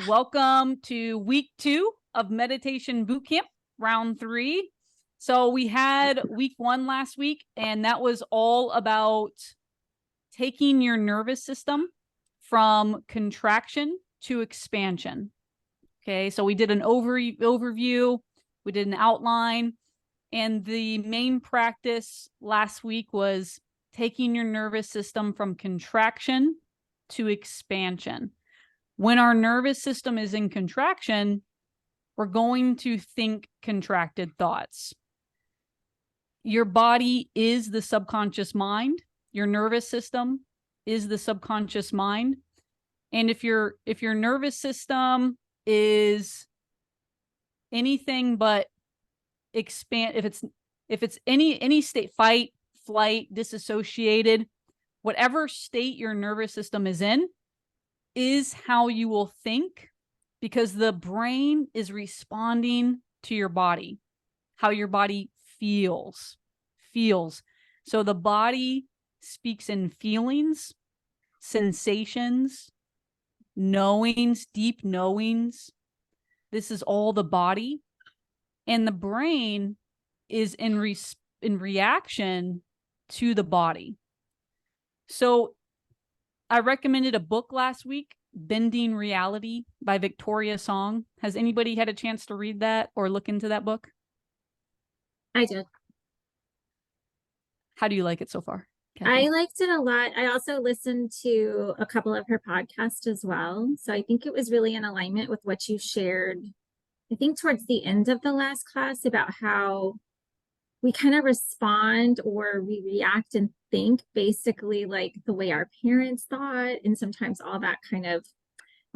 Welcome to week 2 of Meditation Bootcamp, round 3. So we had week 1 last week, and that was all about taking your nervous system from contraction to expansion. Okay, so we did an overview, we did an outline, and the main practice last week was taking your nervous system from contraction to expansion. When our nervous system is in contraction, we're going to think contracted thoughts. Your body is the subconscious mind. Your nervous system is the subconscious mind. And if your nervous system is anything but expand, if it's any state, fight, flight, disassociated, whatever state your nervous system is how you will think, because the brain is responding to your body, how your body feels. So the body speaks in feelings, sensations, knowings, deep knowings. This is all the body. And the brain is in reaction to the body. So I recommended a book last week, Bending Reality by Victoria Song. Has anybody had a chance to read that or look into that book? I did. How do you like it so far, Kathy? I liked it a lot. I also listened to a couple of her podcasts as well. So I think it was really in alignment with what you shared, I think towards the end of the last class, about how we kind of respond or we react and think basically like the way our parents thought. And sometimes all that kind of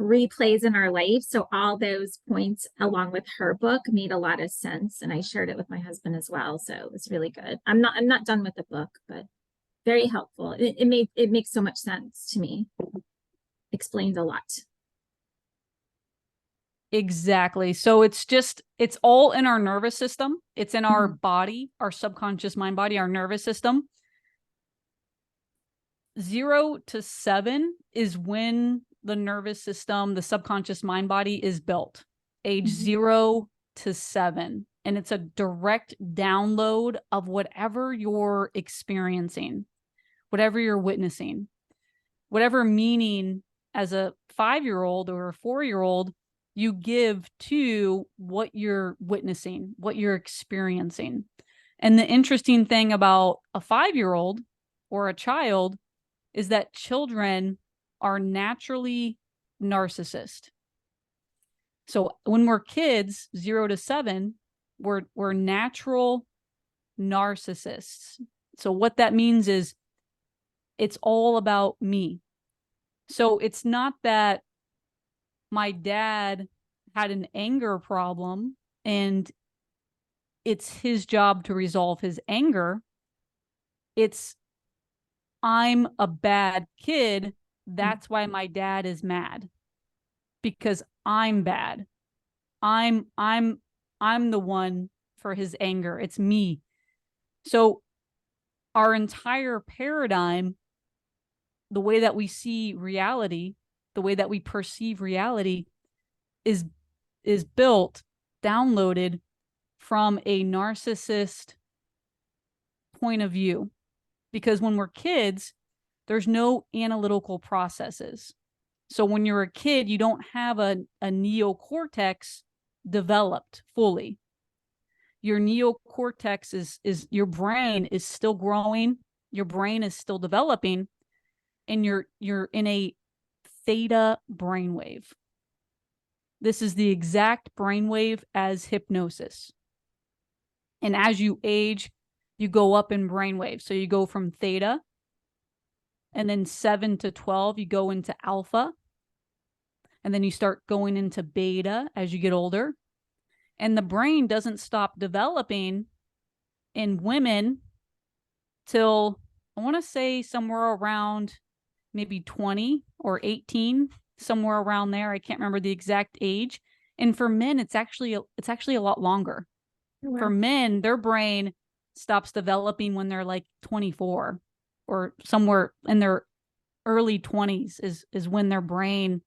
replays in our life. So all those points along with her book made a lot of sense. And I shared it with my husband as well. So it was really good. I'm not done with the book, but very helpful. It makes so much sense to me. Explained a lot. Exactly. So it's all in our nervous system. It's in our body, our subconscious mind body, our nervous system. 0 to 7 is when the nervous system, the subconscious mind body is built. Age 0 to 7. And it's a direct download of whatever you're experiencing, whatever you're witnessing, whatever meaning as a 5-year-old or a 4-year-old you give to what you're witnessing, what you're experiencing. And the interesting thing about a 5-year-old or a child is that children are naturally narcissist. So when we're kids, 0 to 7, we're natural narcissists. So what that means is it's all about me. So it's not that my dad had an anger problem and it's his job to resolve his anger. It's, I'm a bad kid. That's why my dad is mad, because I'm bad. I'm the one for his anger. It's me. So our entire paradigm, the way that we see reality, the way that we perceive reality is built, downloaded from a narcissist point of view. Because when we're kids, there's no analytical processes. So when you're a kid, you don't have a neocortex developed fully. Your neocortex is your brain is still growing, your brain is still developing, and you're in a theta brainwave. This is the exact brainwave as hypnosis. And as you age, you go up in brainwave. So you go from theta, and then 7 to 12, you go into alpha. And then you start going into beta as you get older. And the brain doesn't stop developing in women till, I want to say, somewhere around maybe 20 or 18, somewhere around there. I can't remember the exact age. And for men, it's actually a lot longer. Oh, wow. For men, their brain stops developing when they're like 24 or somewhere in their early 20s is when their brain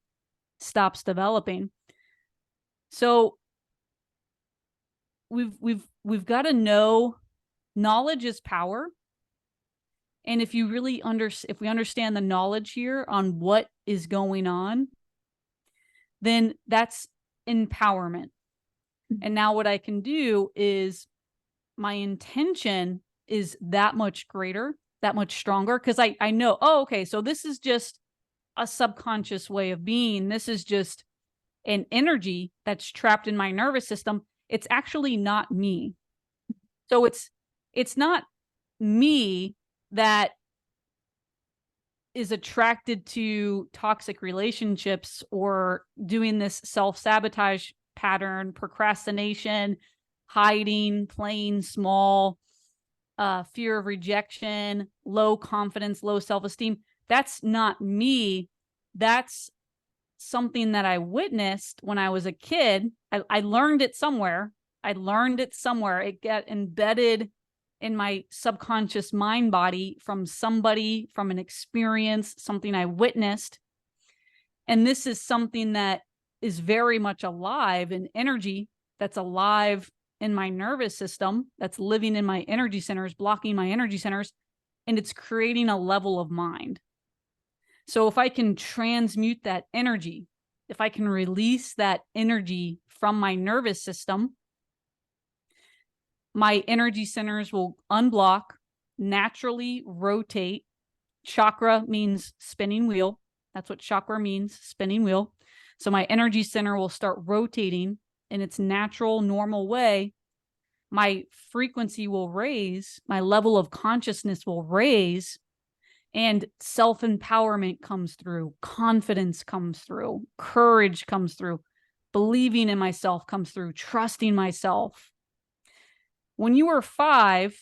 stops developing. So we've got to know knowledge is power. And if you really if we understand the knowledge here on what is going on, then that's empowerment. And now what I can do is my intention is that much greater, that much stronger. Cause I know, oh, okay, so this is just a subconscious way of being. This is just an energy that's trapped in my nervous system. It's actually not me. So it's not me that is attracted to toxic relationships or doing this self-sabotage pattern, procrastination, hiding, playing small, fear of rejection, low confidence, low self-esteem. That's not me. That's something that I witnessed when I was a kid. I learned it somewhere. It got embedded in my subconscious mind body from somebody, from an experience, something I witnessed. And this is something that is very much alive in energy, that's alive in my nervous system, that's living in my energy centers, blocking my energy centers, and it's creating a level of mind. So if I can transmute that energy, if I can release that energy from my nervous system, my energy centers will unblock, naturally rotate. Chakra means spinning wheel. That's what chakra means, spinning wheel. So my energy center will start rotating in its natural, normal way. My frequency will raise, my level of consciousness will raise, and self-empowerment comes through, confidence comes through, courage comes through, believing in myself comes through, trusting myself. When you were 5,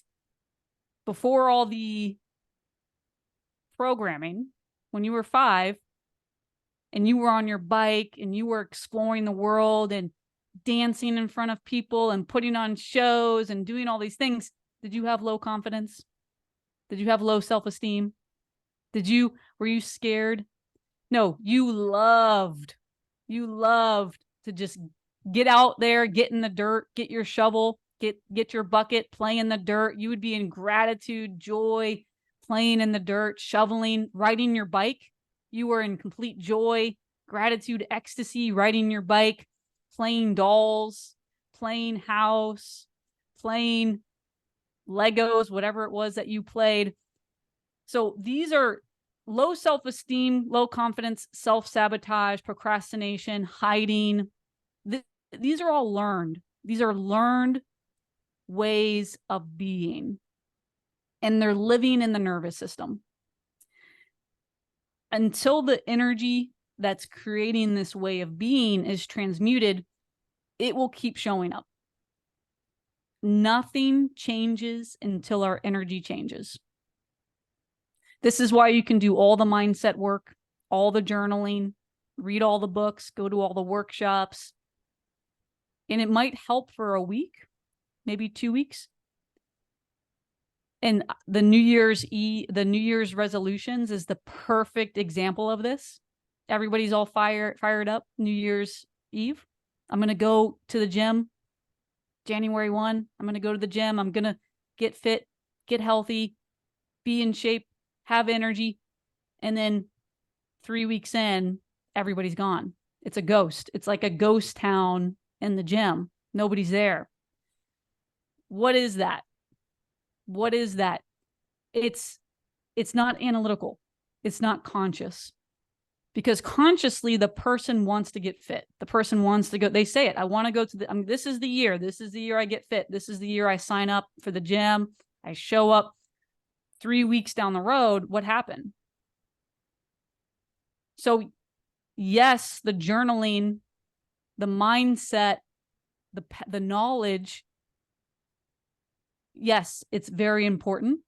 before all the programming, when you were 5 and you were on your bike and you were exploring the world and dancing in front of people and putting on shows and doing all these things, did you have low confidence? Did you have low self-esteem? Were you scared? No, you loved to just get out there, get in the dirt, get your shovel, get your bucket, play in the dirt. You would be in gratitude, joy, playing in the dirt, shoveling, riding your bike. You were in complete joy, gratitude, ecstasy, riding your bike, playing dolls, playing house, playing Legos, whatever it was that you played. So these are low self-esteem, low confidence, self-sabotage, procrastination, hiding. These are all learned. These are learned ways of being, and they're living in the nervous system. Until the energy that's creating this way of being is transmuted, it will keep showing up. Nothing changes until our energy changes. This is why you can do all the mindset work, all the journaling, read all the books, go to all the workshops. And it might help for a week, maybe 2 weeks. And the New Year's resolutions is the perfect example of this. Everybody's all fired up New Year's Eve. I'm going to go to the gym January 1. I'm going to go to the gym. I'm going to get fit, get healthy, be in shape, have energy. And then 3 weeks in, everybody's gone. It's a ghost. It's like a ghost town in the gym. Nobody's there. What is that? What is that? It's not analytical. It's not conscious. Because consciously, the person wants to get fit. The person wants to go. They say it. I want to go to the, this is the year. This is the year I get fit. This is the year I sign up for the gym. I show up. 3 weeks down the road, what happened? So yes, the journaling, the mindset, the knowledge, yes, it's very important.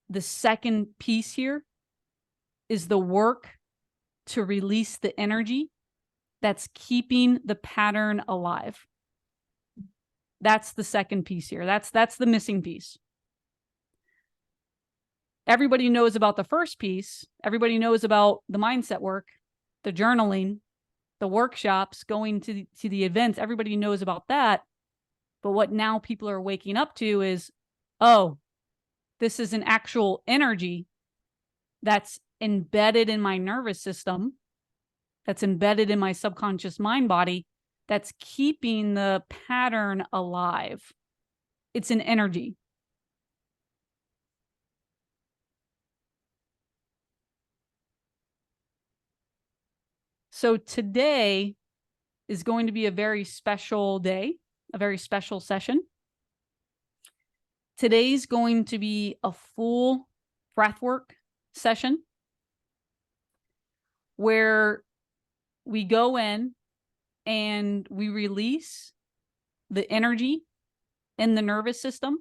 The second piece here is the work to release the energy that's keeping the pattern alive. That's the second piece here. That's the missing piece. Everybody knows about the first piece. Everybody knows about the mindset work. the journaling, the workshops, going to the events. Everybody knows about that. But what now people are waking up to is, oh, this is an actual energy that's embedded in my nervous system, that's embedded in my subconscious mind body, that's keeping the pattern alive. It's an energy. So today is going to be a very special day, a very special session. Today's going to be a full breathwork session where we go in and we release the energy in the nervous system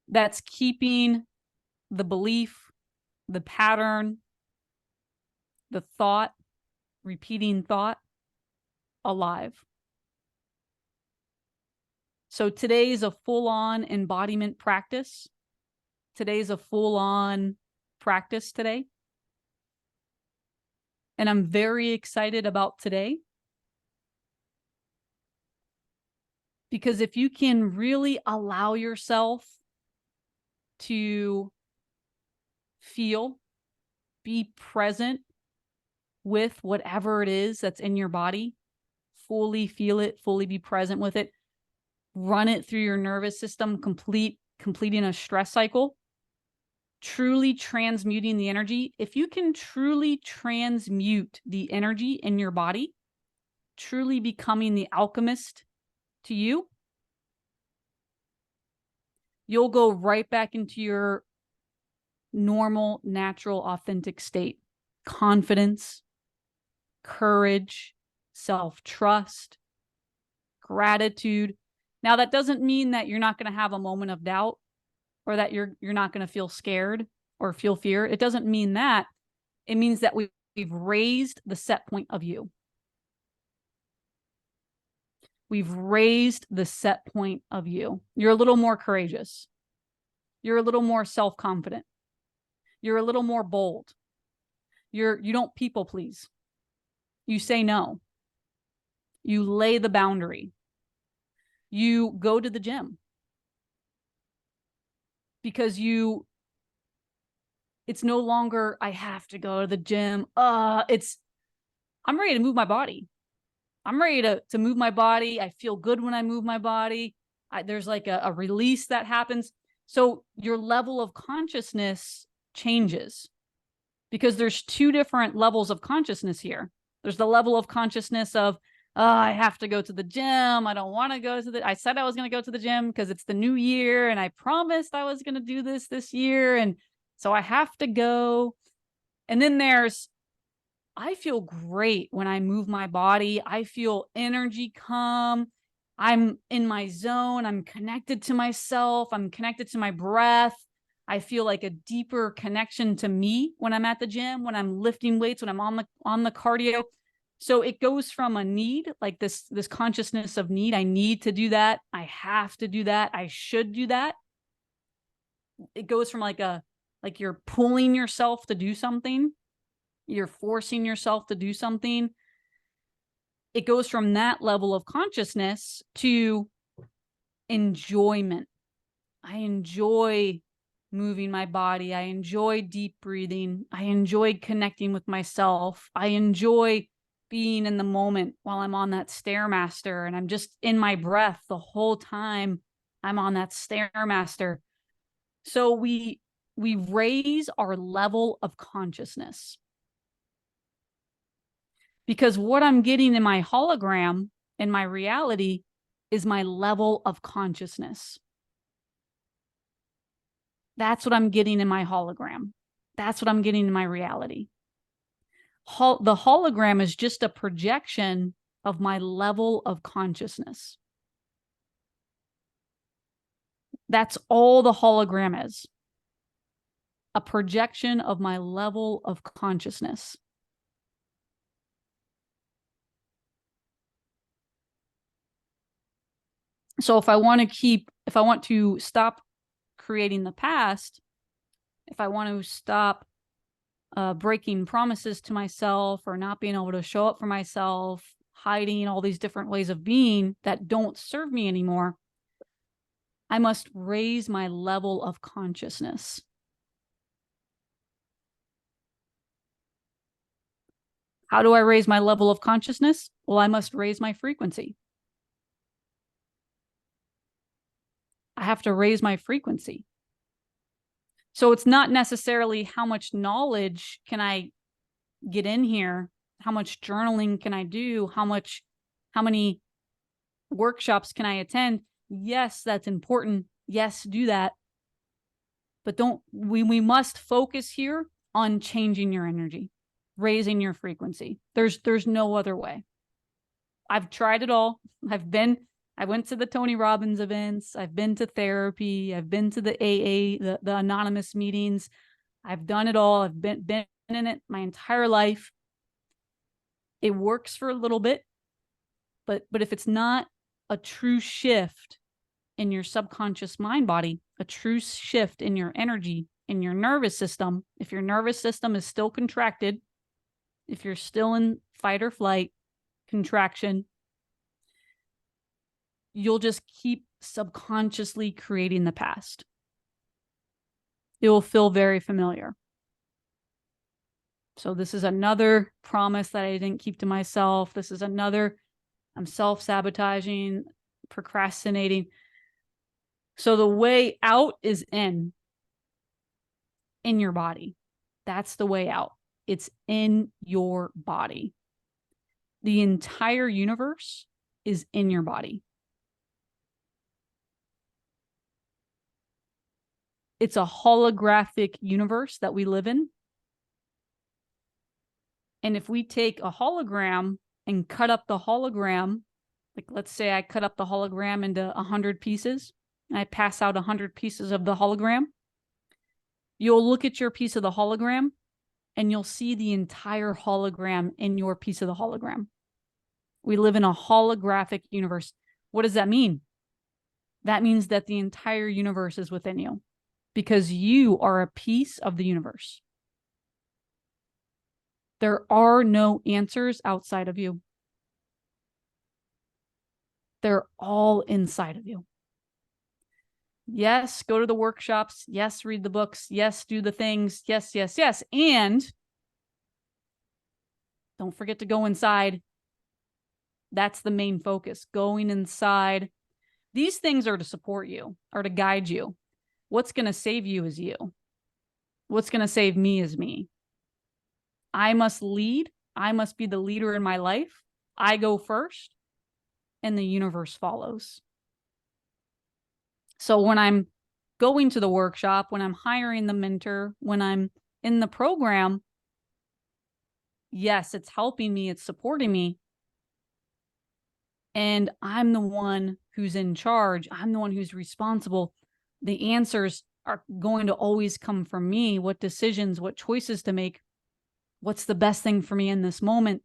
that's keeping the belief, the pattern, the thought, repeating thought alive. So today's a full-on embodiment practice. Today's a full-on practice today. And I'm very excited about today. Because if you can really allow yourself to feel, be present with whatever it is that's in your body, fully feel it, fully be present with it, run it through your nervous system, completing a stress cycle, truly transmuting the energy. If you can truly transmute the energy in your body, truly becoming the alchemist to you, you'll go right back into your normal, natural, authentic state. Confidence, courage, self-trust, gratitude. Now, that doesn't mean that you're not going to have a moment of doubt or that you're not going to feel scared or feel fear. It doesn't mean that. It means that we've raised the set point of you. We've raised the set point of you. You're a little more courageous. You're a little more self-confident. You're a little more bold. You don't people please. You say no. You lay the boundary. You go to the gym because it's no longer, I have to go to the gym. I'm ready to move my body. I'm ready to move my body. I feel good when I move my body. There's like a release that happens. So your level of consciousness changes because there's two different levels of consciousness here. There's the level of consciousness of, I have to go to the gym. I don't want to go to I said I was going to go to the gym because it's the new year and I promised I was going to do this year. And so I have to go. And then there's, I feel great when I move my body. I feel energy come. I'm in my zone. I'm connected to myself. I'm connected to my breath. I feel like a deeper connection to me when I'm at the gym, when I'm lifting weights, when I'm on the cardio. So it goes from a need, like this consciousness of need. I need to do that. I have to do that. I should do that. It goes from like you're pulling yourself to do something. You're forcing yourself to do something. It goes from that level of consciousness to enjoyment. I enjoy moving my body. I enjoy deep breathing. I enjoy connecting with myself. I enjoy being in the moment while I'm on that Stairmaster and I'm just in my breath the whole time I'm on that Stairmaster. So we raise our level of consciousness. Because what I'm getting in my hologram, in my reality, is my level of consciousness. That's what I'm getting in my hologram. That's what I'm getting in my reality. The hologram is just a projection of my level of consciousness. That's all the hologram is. A projection of my level of consciousness. So if I want to stop creating the past, if I want to stop breaking promises to myself or not being able to show up for myself, hiding all these different ways of being that don't serve me anymore, I must raise my level of consciousness. How do I raise my level of consciousness? Well, I must raise my frequency. I have to raise my frequency. So it's not necessarily how much knowledge can I get in here, how much journaling can I do, how many workshops can I attend? Yes, that's important. Yes, do that. But we must focus here on changing your energy, raising your frequency. There's no other way. I've tried it all. I went to the Tony Robbins events. I've been to therapy. I've been to the AA, the anonymous meetings. I've done it all. I've been in it my entire life. It works for a little bit, but if it's not a true shift in your subconscious mind body, a true shift in your energy, in your nervous system, if your nervous system is still contracted, if you're still in fight or flight, contraction, you'll just keep subconsciously creating the past. It will feel very familiar. So this is another promise that I didn't keep to myself. This is another, I'm self-sabotaging, procrastinating. So the way out is in your body. That's the way out. It's in your body. The entire universe is in your body. It's a holographic universe that we live in. And if we take a hologram and cut up the hologram, like let's say I cut up the hologram into 100 pieces, and I pass out 100 pieces of the hologram, you'll look at your piece of the hologram and you'll see the entire hologram in your piece of the hologram. We live in a holographic universe. What does that mean? That means that the entire universe is within you because you are a piece of the universe. There are no answers outside of you. They're all inside of you. Yes, go to the workshops. Yes, read the books. Yes, do the things. Yes, yes, yes. And don't forget to go inside. That's the main focus, going inside. These things are to support you, are to guide you. What's going to save you is you. What's going to save me is me. I must lead. I must be the leader in my life. I go first, and the universe follows. So when I'm going to the workshop, when I'm hiring the mentor, when I'm in the program, yes, it's helping me, it's supporting me. And I'm the one who's in charge. I'm the one who's responsible. The answers are going to always come from me. What decisions, what choices to make, what's the best thing for me in this moment.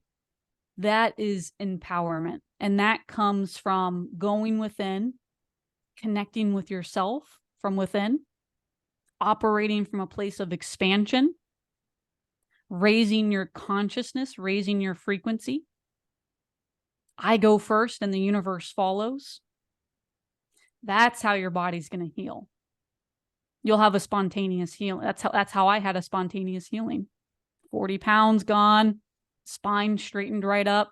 That is empowerment. And that comes from going within, connecting with yourself from within, operating from a place of expansion, raising your consciousness, raising your frequency. I go first and the universe follows. That's how your body's going to heal. You'll have a spontaneous healing. That's how I had a spontaneous healing. 40 pounds gone, spine straightened right up,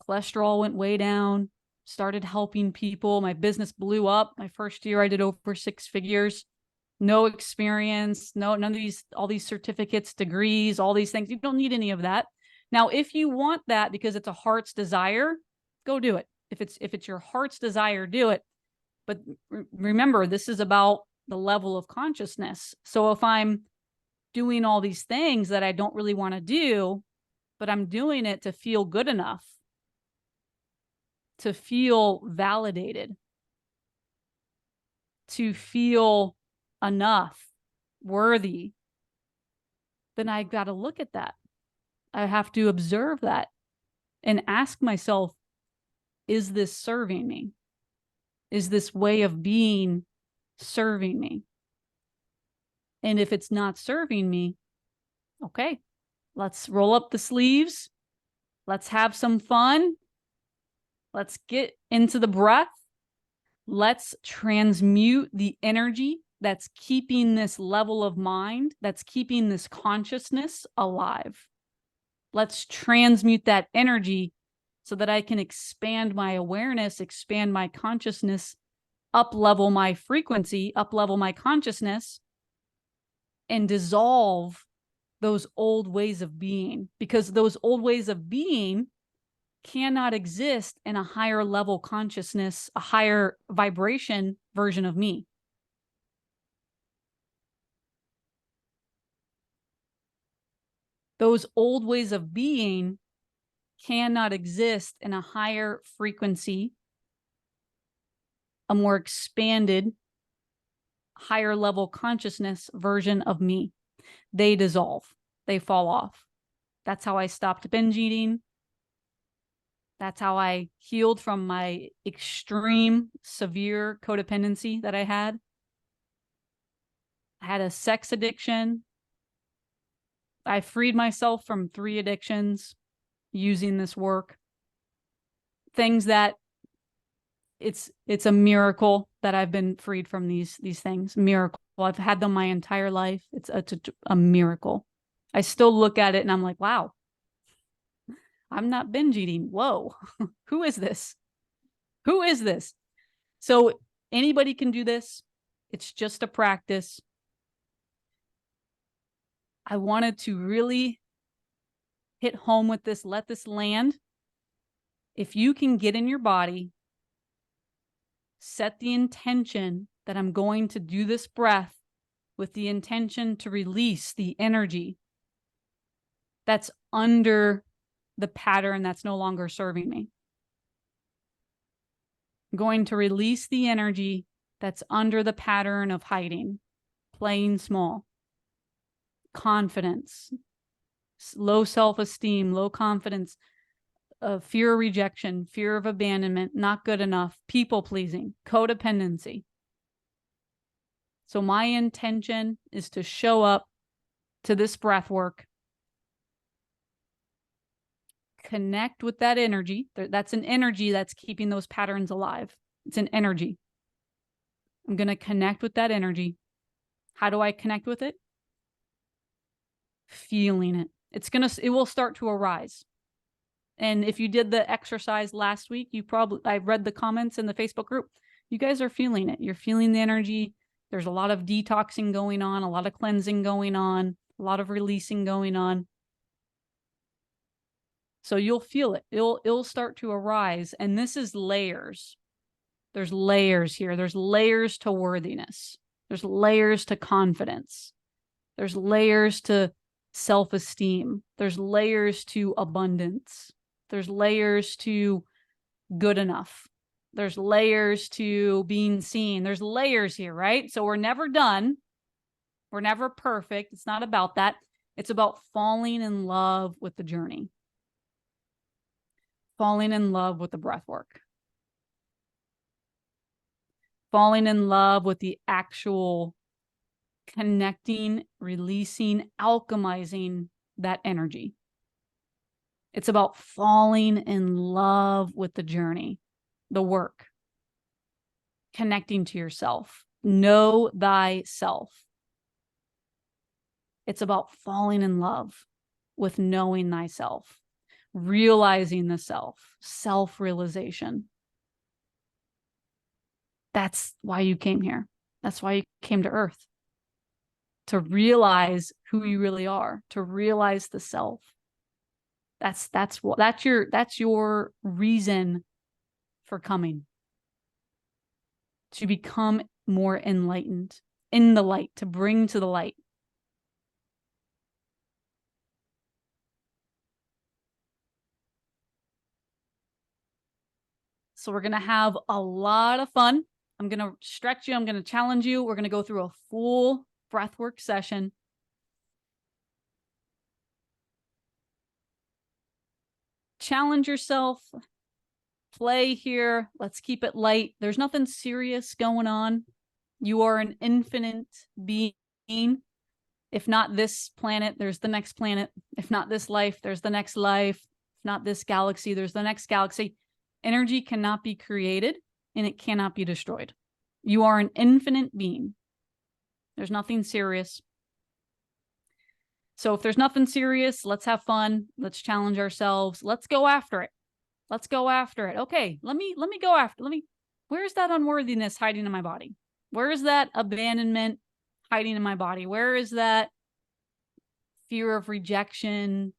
cholesterol went way down, started helping people. My business blew up. My first year, I did over 6 figures. No experience, none of all these certificates, degrees, all these things. You don't need any of that. Now, if you want that because it's a heart's desire, go do it. If it's your heart's desire, do it. But remember, this is about the level of consciousness. So if I'm doing all these things that I don't really want to do, but I'm doing it to feel good enough, to feel validated, to feel enough, worthy, then I got to look at that. I have to observe that and ask myself, is this serving me? Is this way of being serving me? And if it's not serving me, Okay, let's roll up the sleeves. Let's have some fun. Let's get into the breath. Let's transmute the energy that's keeping this level of mind, that's keeping this consciousness alive. Let's transmute that energy so that I can expand my awareness, expand my consciousness, up-level my frequency, up-level my consciousness, and dissolve those old ways of being, because those old ways of being cannot exist in a higher level consciousness, a higher vibration version of me. Those old ways of being cannot exist in a higher frequency, a more expanded, higher level consciousness version of me. They dissolve, they fall off. That's how I stopped binge eating. That's how I healed from my extreme, severe codependency that I had. I had a sex addiction. I freed myself from 3 addictions using this work. Things that it's a miracle that I've been freed from these things. Miracle. I've had them my entire life. It's a miracle. I still look at it and I'm like, wow, I'm not binge eating. Whoa, who is this? Who is this? So anybody can do this. It's just a practice. I wanted to really hit home with this, let this land. If you can get in your body, set the intention that I'm going to do this breath with the intention to release the energy that's under the pattern that's no longer serving me. I'm going to release the energy that's under the pattern of hiding, playing small, confidence, low self-esteem, low confidence, fear of rejection, fear of abandonment, not good enough, people-pleasing, codependency. So my intention is to show up to this breath work, connect with that energy. That's an energy that's keeping those patterns alive. It's an energy. I'm going to connect with that energy. How do I connect with it? Feeling it. It will start to arise. And if you did the exercise last week, I read the comments in the Facebook group. You guys are feeling it. You're feeling the energy. There's a lot of detoxing going on, a lot of cleansing going on, a lot of releasing going on. So you'll feel it. It'll start to arise. And this is layers. There's layers here. There's layers to worthiness. There's layers to confidence. There's layers to self-esteem. There's layers to abundance. There's layers to good enough. There's layers to being seen. There's layers here, right? So we're never done. We're never perfect. It's not about that. It's about falling in love with the journey. Falling in love with the breath work. Falling in love with the actual connecting, releasing, alchemizing that energy. It's about falling in love with the journey, the work, connecting to yourself. Know thyself. It's about falling in love with knowing thyself, realizing the self, self-realization. That's why you came here. That's why you came to Earth. To realize who you really are, to realize the self. That's your reason for coming. To become more enlightened, in the light, to bring to the light. So we're going to have a lot of fun. I'm going to stretch you. I'm going to challenge you. We're going to go through a full breathwork session. Challenge yourself. Play here. Let's keep it light. There's nothing serious going on. You are an infinite being. If not this planet, there's the next planet. If not this life, there's the next life. If not this galaxy, there's the next galaxy. Energy cannot be created and it cannot be destroyed. You are an infinite being. There's nothing serious. So if there's nothing serious, let's have fun. Let's challenge ourselves. Let's go after it. Let's go after it. Okay, let me go after. Where's that unworthiness hiding in my body? Where is that abandonment hiding in my body? Where is that fear of rejection,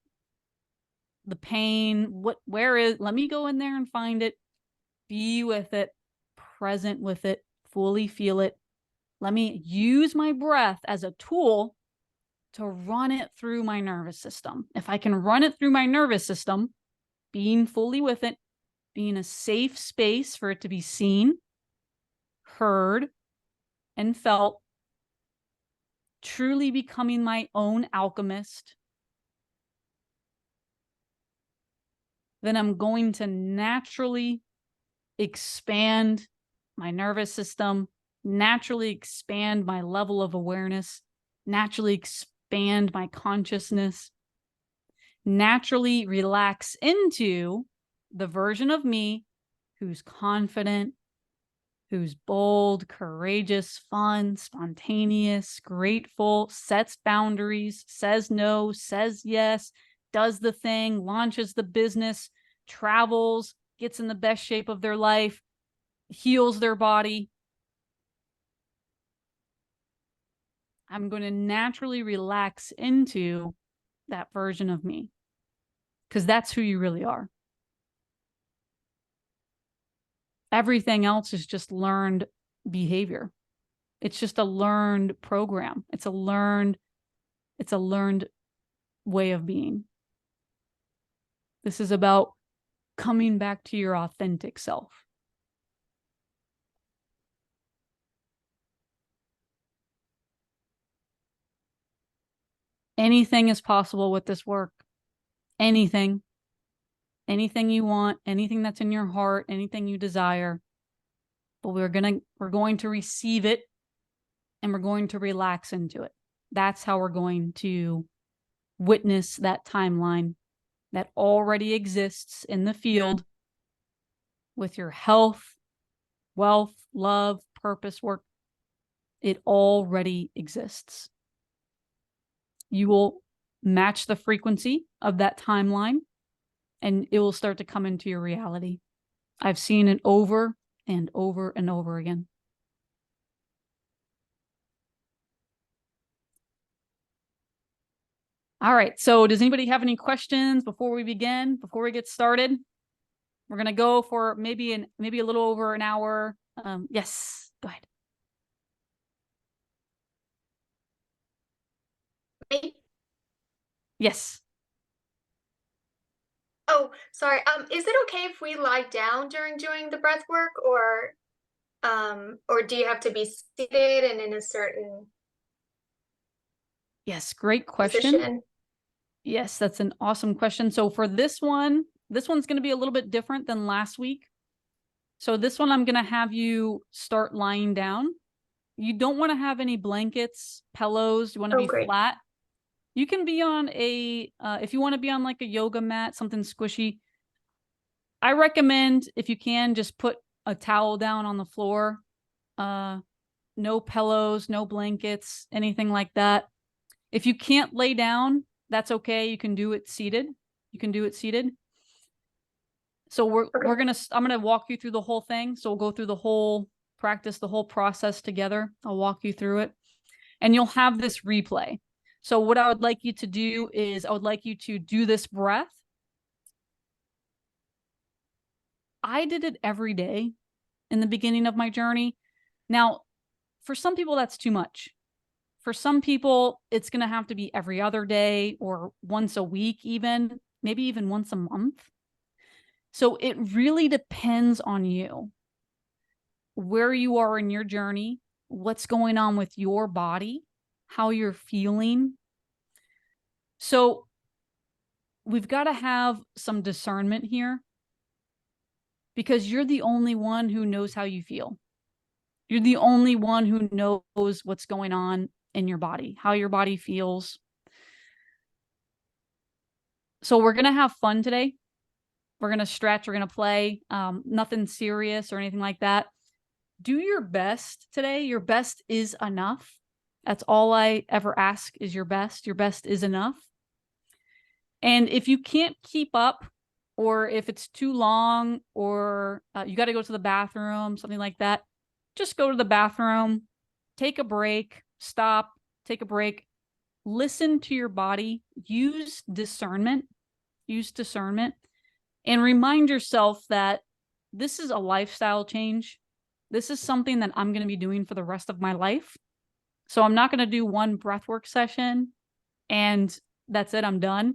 the pain? Let me go in there and find it, be with it, present with it, fully feel it. Let me use my breath as a tool to run it through my nervous system. If I can run it through my nervous system, being fully with it, being a safe space for it to be seen, heard, and felt, truly becoming my own alchemist, then I'm going to naturally expand my nervous system, naturally expand my level of awareness, naturally expand my consciousness, naturally relax into the version of me who's confident, who's bold, courageous, fun, spontaneous, grateful, sets boundaries, says no, says yes, does the thing, launches the business, travels, gets in the best shape of their life, heals their body. I'm going to naturally relax into that version of me because that's who you really are. Everything else is just learned behavior. It's just a learned program. It's a learned way of being. This is about coming back to your authentic self. Anything is possible with this work. Anything you want, anything that's in your heart, anything you desire. But we're going to receive it and we're going to relax into it. That's how we're going to witness that timeline that already exists in the field with your health, wealth, love, purpose, work. It already exists. You will match the frequency of that timeline and it will start to come into your reality. I've seen it over and over and over again. All right. So does anybody have any questions before we begin, before we get started? We're going to go for maybe a little over an hour. Yes, go ahead. Me? Yes. Oh, sorry. Is it okay if we lie down during doing the breath work, or do you have to be seated and in a certain Yes, great question. position? Yes, that's an awesome question. So for this one's going to be a little bit different than last week. So this one, I'm going to have you start lying down. You don't want to have any blankets, pillows. You want to be great. flat. You can be on if you want to be on like a yoga mat, something squishy. I recommend, if you can, just put a towel down on the floor. No pillows, no blankets, anything like that. If you can't lay down, that's okay. You can do it seated. So I'm gonna walk you through the whole thing. So we'll go through the whole practice, the whole process together. I'll walk you through it, and you'll have this replay. So what I would like you to do is I would like you to do this breath. I did it every day in the beginning of my journey. Now, for some people, that's too much. For some people, it's going to have to be every other day or once a week, maybe even once a month. So it really depends on you, where you are in your journey, what's going on with your body, how you're feeling. So we've got to have some discernment here because you're the only one who knows how you feel. You're the only one who knows what's going on in your body, how your body feels. So we're going to have fun today. We're going to stretch. We're going to play. Nothing serious or anything like that. Do your best today. Your best is enough. That's all I ever ask is your best. Your best is enough. And if you can't keep up, or if it's too long, or you got to go to the bathroom, something like that, just go to the bathroom, take a break, stop, take a break, listen to your body, use discernment, and remind yourself that this is a lifestyle change. This is something that I'm going to be doing for the rest of my life. So I'm not going to do one breathwork session and that's it, I'm done.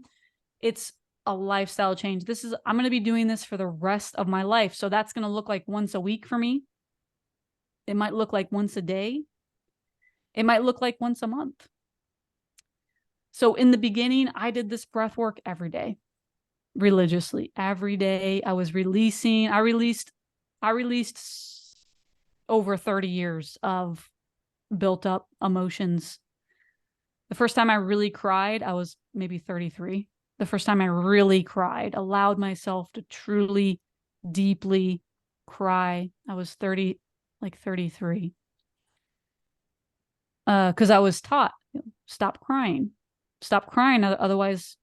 It's a lifestyle change. I'm going to be doing this for the rest of my life. So that's going to look like once a week for me. It might look like once a day. It might look like once a month. So in the beginning, I did this breath work every day, religiously. Every day I released over 30 years of built up emotions. The first time I really cried, I was maybe 33. The first time I really cried, allowed myself to truly, deeply cry, I was 33. Because I was taught, stop crying, otherwise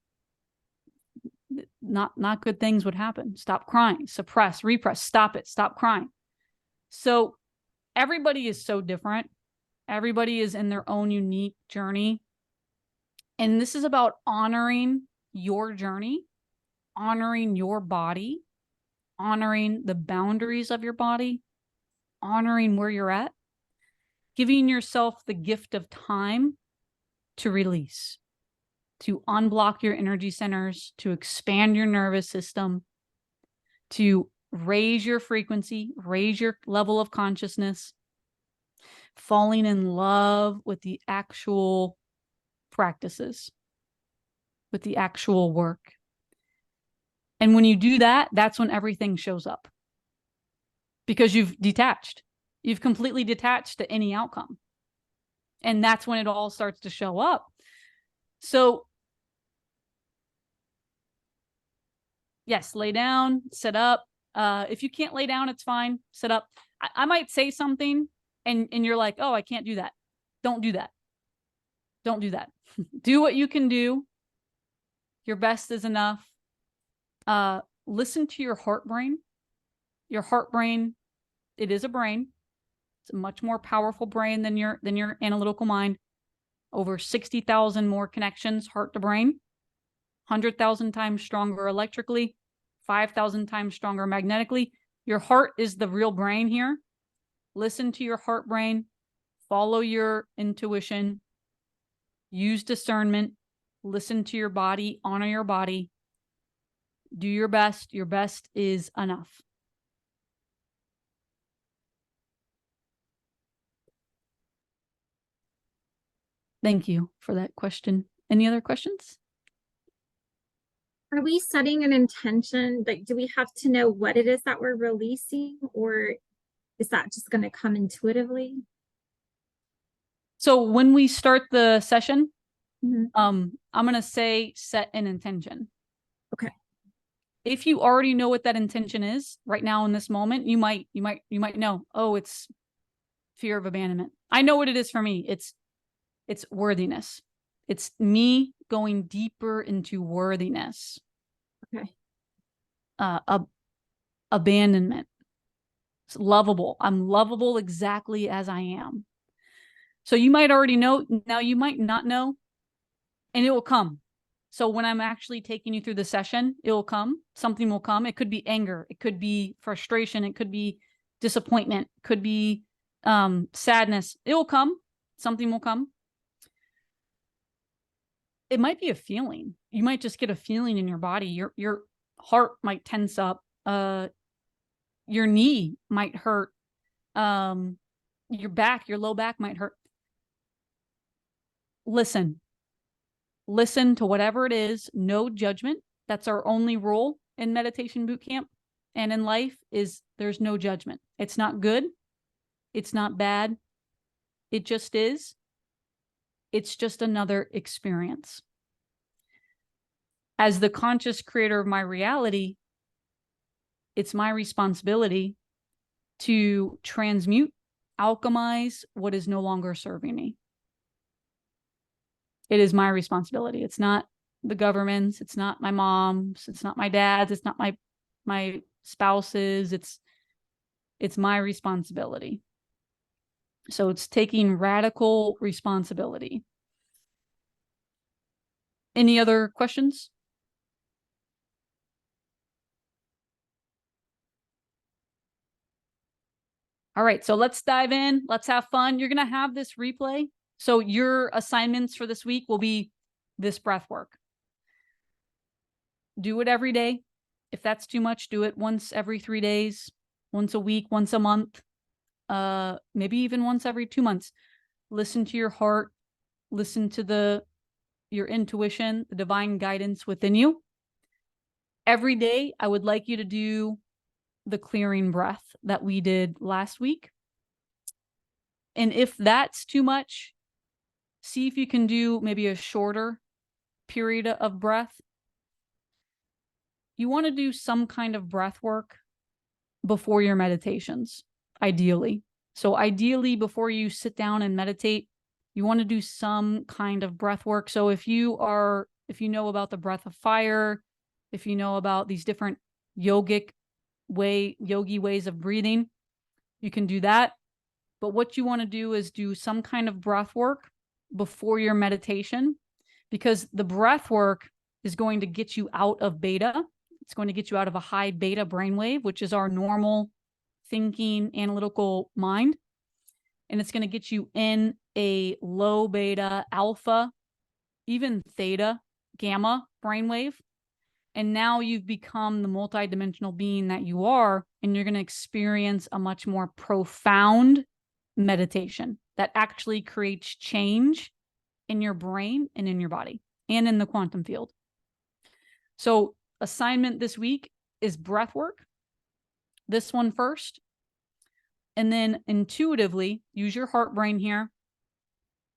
not good things would happen. Stop crying, suppress, repress, stop it, stop crying. So everybody is so different. Everybody is in their own unique journey. And this is about honoring your journey, honoring your body, honoring the boundaries of your body, honoring where you're at, giving yourself the gift of time to release, to unblock your energy centers, to expand your nervous system, to raise your frequency, raise your level of consciousness, falling in love with the actual practices, with the actual work. And when you do that, that's when everything shows up. Because you've detached. You've completely detached to any outcome. And that's when it all starts to show up. So, yes, lay down, sit up. If you can't lay down, it's fine. Sit up. I might say something and you're like, oh, I can't do that. Don't do that. Don't do that. Do what you can do. Your best is enough. Listen to your heart brain. Your heart brain, it is a brain. It's a much more powerful brain than your analytical mind. Over 60,000 more connections, heart to brain. 100,000 times stronger electrically. 5,000 times stronger magnetically. Your heart is the real brain here. Listen to your heart brain. Follow your intuition. Use discernment. Listen to your body. Honor your body. Do your best. Your best is enough. Thank you for that question. Any other questions? Are we setting an intention? Like, do we have to know what it is that we're releasing, or is that just going to come intuitively? So when we start the session, Mm-hmm. I'm going to say set an intention. Okay. If you already know what that intention is right now in this moment, you might know, oh, it's fear of abandonment. I know what it is for me. It's worthiness. It's me going deeper into worthiness. Okay. Abandonment. It's lovable. I'm lovable exactly as I am. So you might already know. Now you might not know, and it will come. So when I'm actually taking you through the session, it will come. Something will come. It could be anger. It could be frustration. It could be disappointment. It could be sadness. It will come. Something will come. It might be a feeling. You might just get a feeling in your body. Your heart might tense up. Your knee might hurt. Your back, your low back might hurt. Listen to whatever it is. No judgment. That's our only rule in meditation boot camp and in life, is there's no judgment. It's not good. It's not bad. It just is. It's just another experience. As the conscious creator of my reality, it's my responsibility to transmute, alchemize what is no longer serving me. It is my responsibility. It's not the government's, it's not my mom's, it's not my dad's, it's not my spouse's, it's my responsibility. So it's taking radical responsibility. Any other questions? All right, so let's dive in. Let's have fun. You're going to have this replay. So your assignments for this week will be this breath work. Do it every day. If that's too much, do it once every 3 days, once a week, once a month, maybe even once every 2 months. Listen to your heart, listen to your intuition, the divine guidance within you. Every day, I would like you to do the clearing breath that we did last week. And if that's too much, see if you can do maybe a shorter period of breath. You want to do some kind of breath work before your meditations, ideally. So ideally, before you sit down and meditate, you want to do some kind of breath work. So if you know about the breath of fire, if you know about these different yogi ways of breathing, you can do that. But what you want to do is do some kind of breath work before your meditation, because the breath work is going to get you out of beta. It's going to get you out of a high beta brainwave, which is our normal thinking, analytical mind. And it's going to get you in a low beta, alpha, even theta, gamma brainwave. And now you've become the multidimensional being that you are, and you're going to experience a much more profound meditation that actually creates change in your brain and in your body and in the quantum field. So assignment this week is breath work. This one first. And then intuitively use your heart brain here.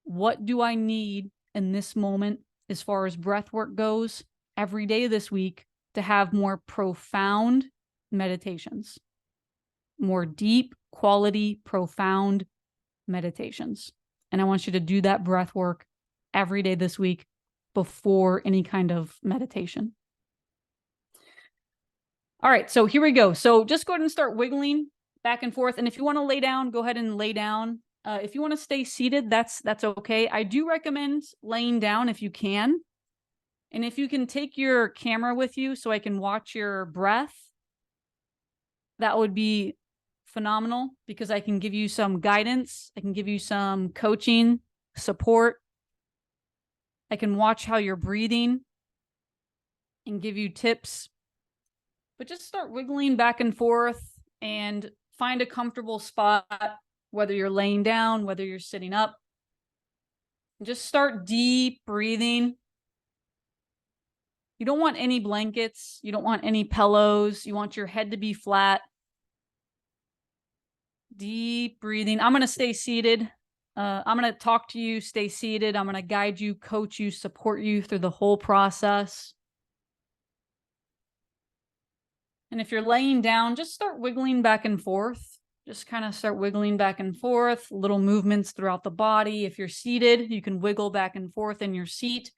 What do I need in this moment as far as breath work goes every day this week to have more profound meditations, more deep, quality, profound meditations? And I want you to do that breath work every day this week before any kind of meditation. All right, so here we go. So just go ahead and start wiggling back and forth. And if you want to lay down, go ahead and lay down. If you want to stay seated, that's okay. I do recommend laying down if you can. And if you can take your camera with you so I can watch your breath, that would be phenomenal, because I can give you some guidance. I can give you some coaching, support. I can watch how you're breathing and give you tips. But just start wiggling back and forth and find a comfortable spot, whether you're laying down, whether you're sitting up. Just start deep breathing. You don't want any blankets. You don't want any pillows. You want your head to be flat. Deep breathing. I'm going to stay seated. I'm going to talk to you, stay seated. I'm going to guide you, coach you, support you through the whole process. And if you're laying down, just start wiggling back and forth. Just kind of start wiggling back and forth, little movements throughout the body. If you're seated, you can wiggle back and forth in your seat.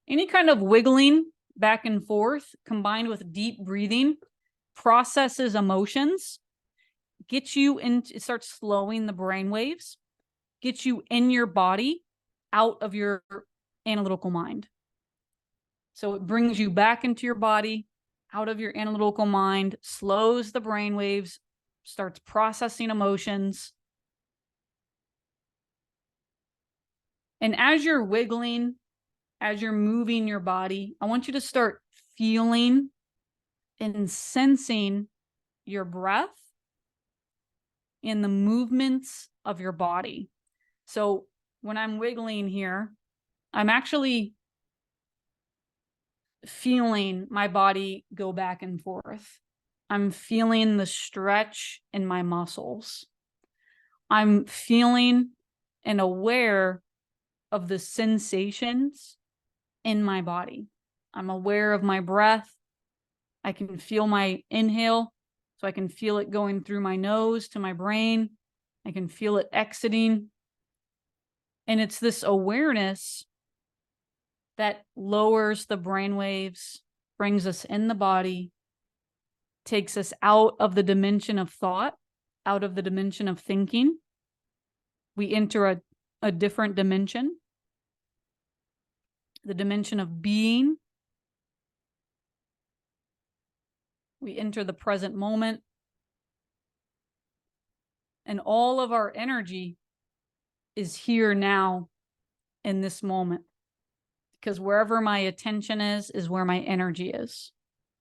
Any kind of wiggling back and forth combined with deep breathing processes emotions, gets you into, it starts slowing the brain waves, gets you in your body, out of your analytical mind. So it brings you back into your body, out of your analytical mind, slows the brain waves, starts processing emotions. And as you're wiggling, as you're moving your body, I want you to start feeling and sensing your breath and the movements of your body. So when I'm wiggling here, I'm actually feeling my body go back and forth. I'm feeling the stretch in my muscles. I'm feeling and aware of the sensations in my body. I'm aware of my breath. I can feel my inhale, so I can feel it going through my nose to my brain. I can feel it exiting. And it's this awareness that lowers the brain waves, brings us in the body, takes us out of the dimension of thought, out of the dimension of thinking. We enter a different dimension, the dimension of being. We enter the present moment. And all of our energy is here now in this moment. Because wherever my attention is where my energy is.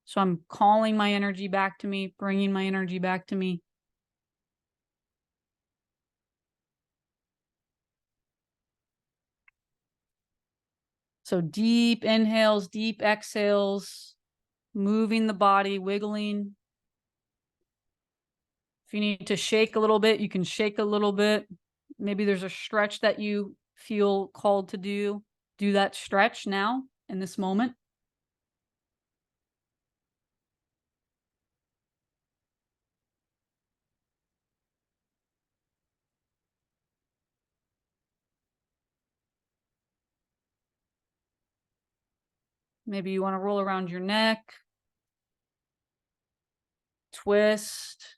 So I'm calling my energy back to me, bringing my energy back to me. So deep inhales, deep exhales, moving the body, wiggling. If you need to shake a little bit, you can shake a little bit. Maybe there's a stretch that you feel called to do. Do that stretch now in this moment. Maybe you want to roll around your neck, twist.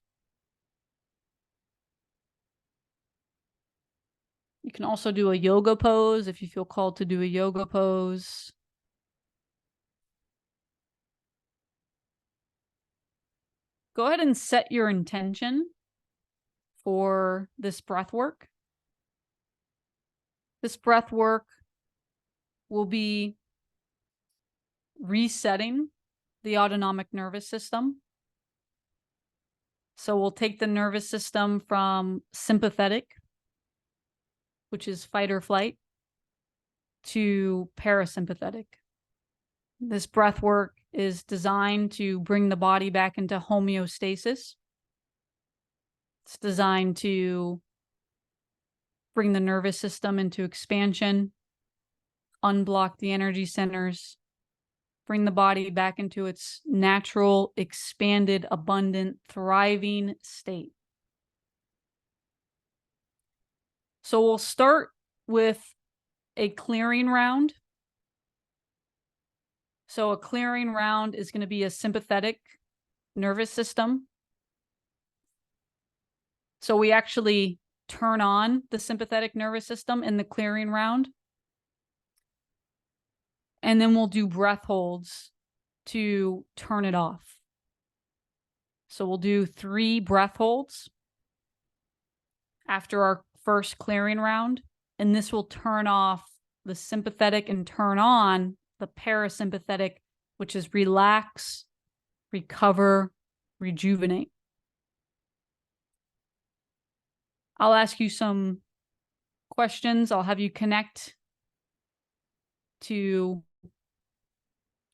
You can also do a yoga pose if you feel called to do a yoga pose. Go ahead and set your intention for this breath work. This breath work will be resetting the autonomic nervous system. So we'll take the nervous system from sympathetic, which is fight or flight, to parasympathetic. This breath work is designed to bring the body back into homeostasis. It's designed to bring the nervous system into expansion, unblock the energy centers, bring the body back into its natural, expanded, abundant, thriving state. So we'll start with a clearing round. So a clearing round is going to be a sympathetic nervous system. So we actually turn on the sympathetic nervous system in the clearing round. And then we'll do breath holds to turn it off. So we'll do 3 breath holds after our first clearing round. And this will turn off the sympathetic and turn on the parasympathetic, which is relax, recover, rejuvenate. I'll ask you some questions. I'll have you connect to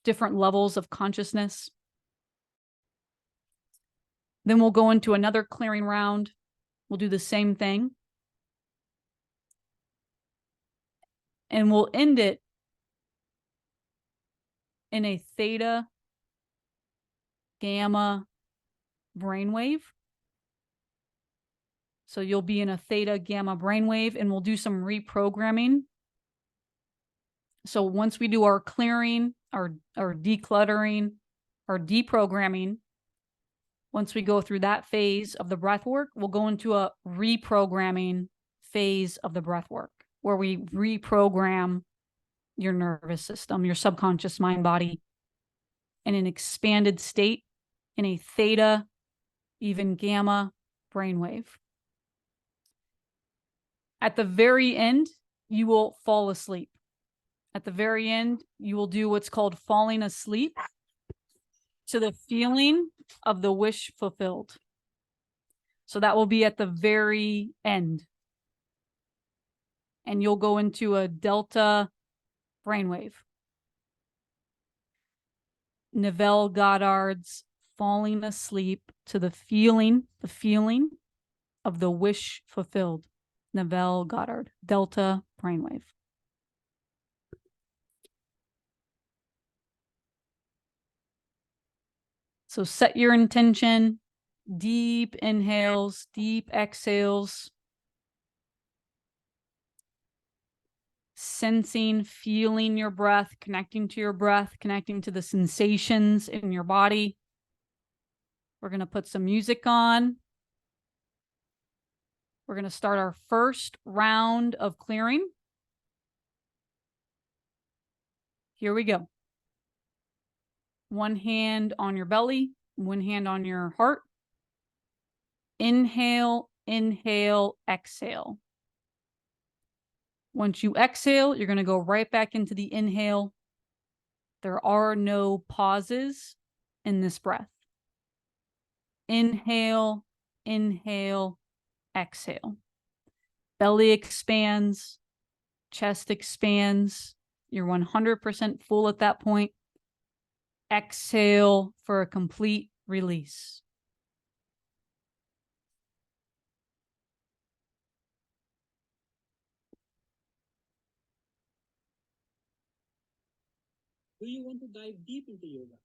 different levels of consciousness. Then we'll go into another clearing round. We'll do the same thing. And we'll end it in a theta, gamma brainwave. So you'll be in a theta, gamma brainwave, and we'll do some reprogramming. So once we do our clearing, our decluttering, our deprogramming, once we go through that phase of the breath work, we'll go into a reprogramming phase of the breath work, where we reprogram your nervous system, your subconscious mind body in an expanded state, in a theta, even gamma brainwave. At the very end, you will fall asleep. At the very end, you will do what's called falling asleep to the feeling of the wish fulfilled. So that will be at the very end. And you'll go into a delta brainwave. Neville Goddard's falling asleep to the feeling of the wish fulfilled. Neville Goddard, delta brainwave. So set your intention, deep inhales, deep exhales. Sensing, feeling your breath, connecting to your breath, connecting to the sensations in your body. We're going to put some music on. We're going to start our first round of clearing. Here we go. One hand on your belly, one hand on your heart. Inhale, inhale, exhale. Once you exhale, you're going to go right back into the inhale. There are no pauses in this breath. Inhale, inhale, exhale. Belly expands, chest expands. You're 100% full at that point. Exhale for a complete release. Do you want to dive deep into yoga?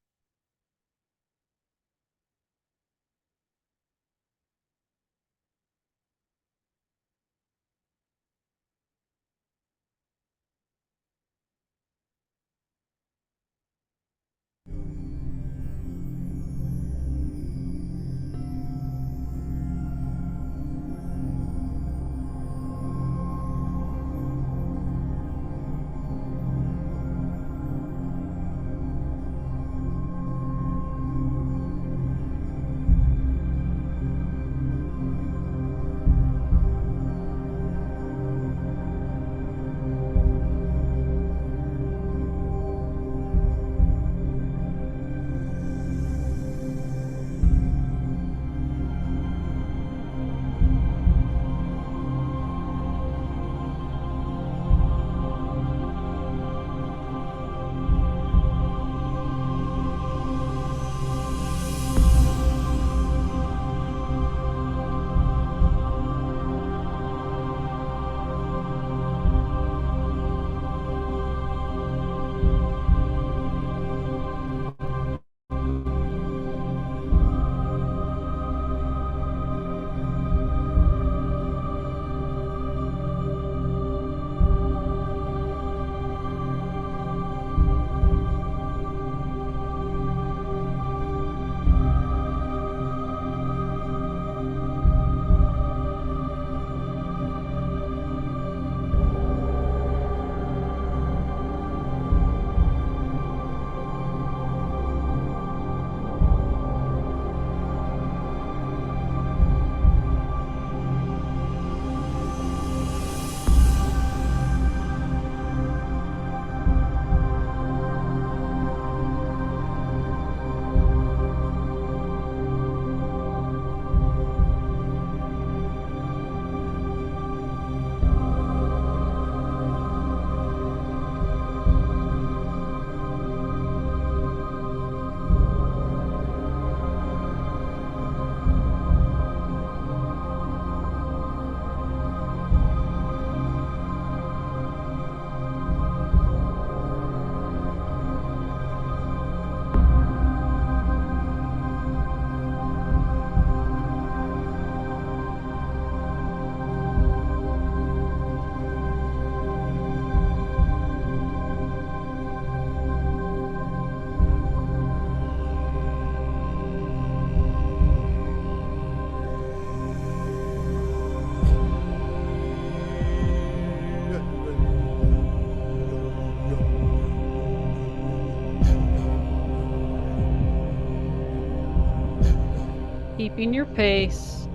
Keeping your pace.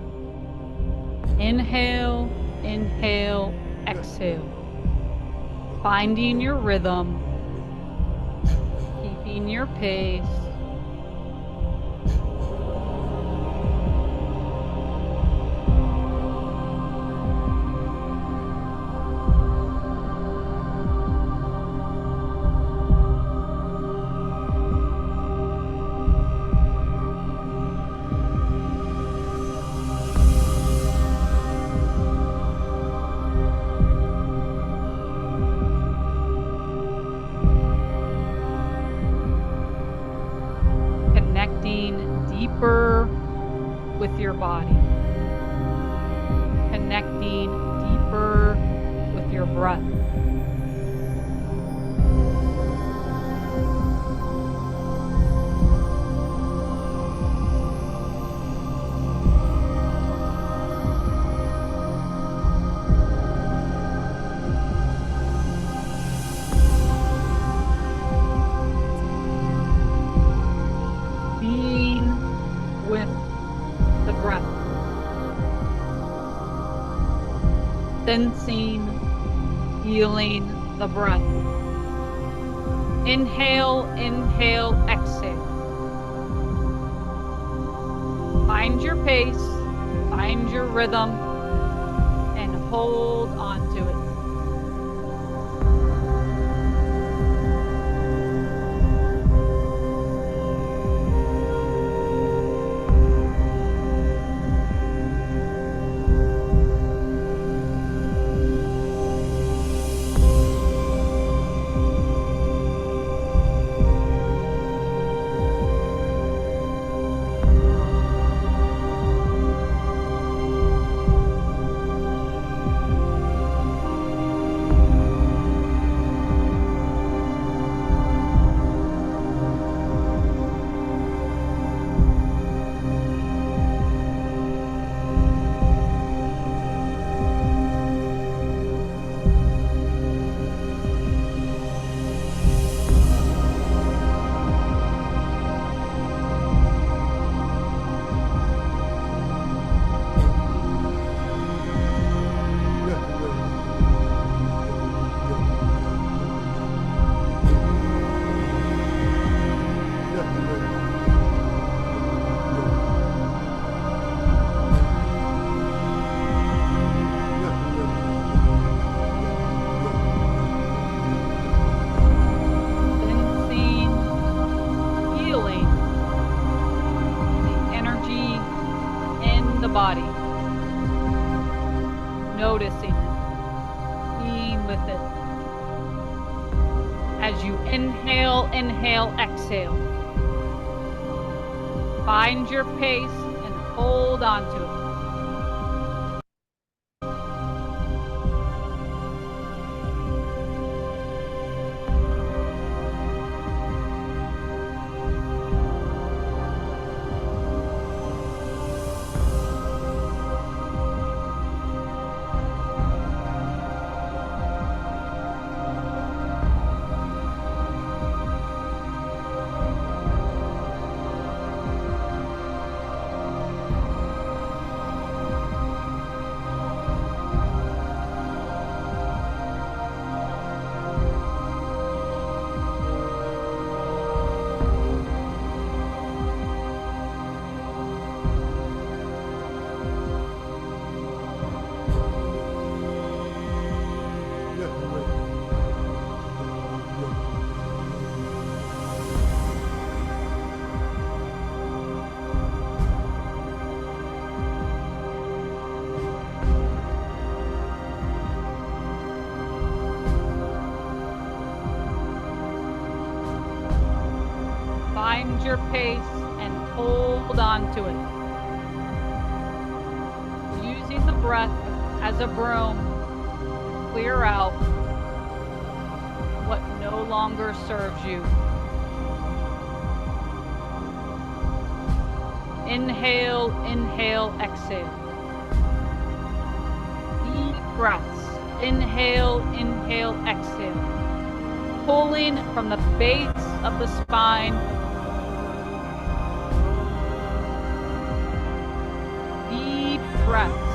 Inhale, inhale, exhale. Finding your rhythm. Keeping your pace. deeper with your body, connecting deeper with your breath. Being with the breath. Sensing, feeling the breath. Inhale, inhale, exhale. Find your pace, find your rhythm, and hold on to it. Sensing, feeling the energy in the body. Noticing it, being with it. As you inhale, inhale, exhale. Find your pace and hold on to it. Find your pace and hold on to it. Using the breath as a broom to clear out what no longer serves you. Inhale, inhale, exhale. Deep breaths. Inhale, inhale, exhale. Pulling from the base of the spine. Deep breaths.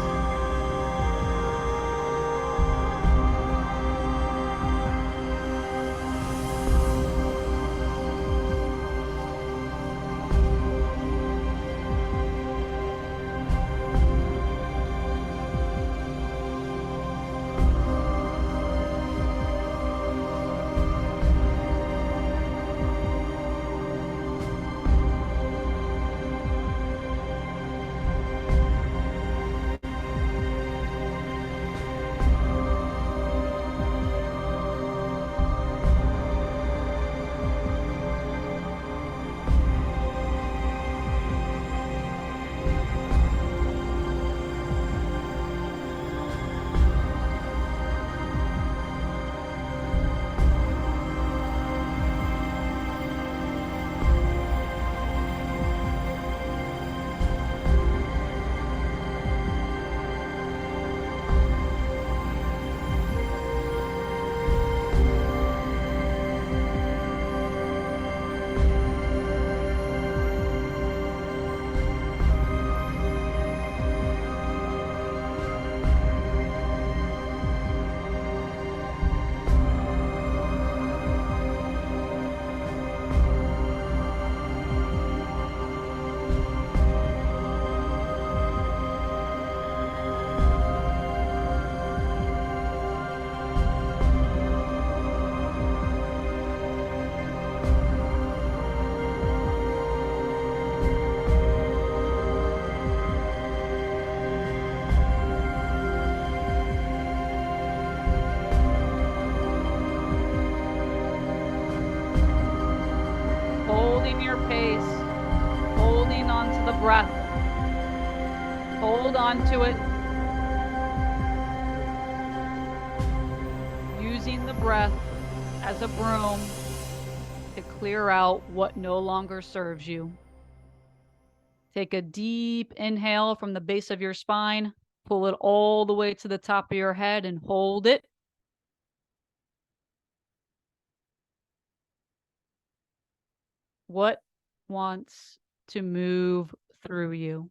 pace, holding on to the breath. Hold on to it. Using the breath as a broom to clear out what no longer serves you. Take a deep inhale from the base of your spine. Pull it all the way to the top of your head and hold it. What wants to move through you?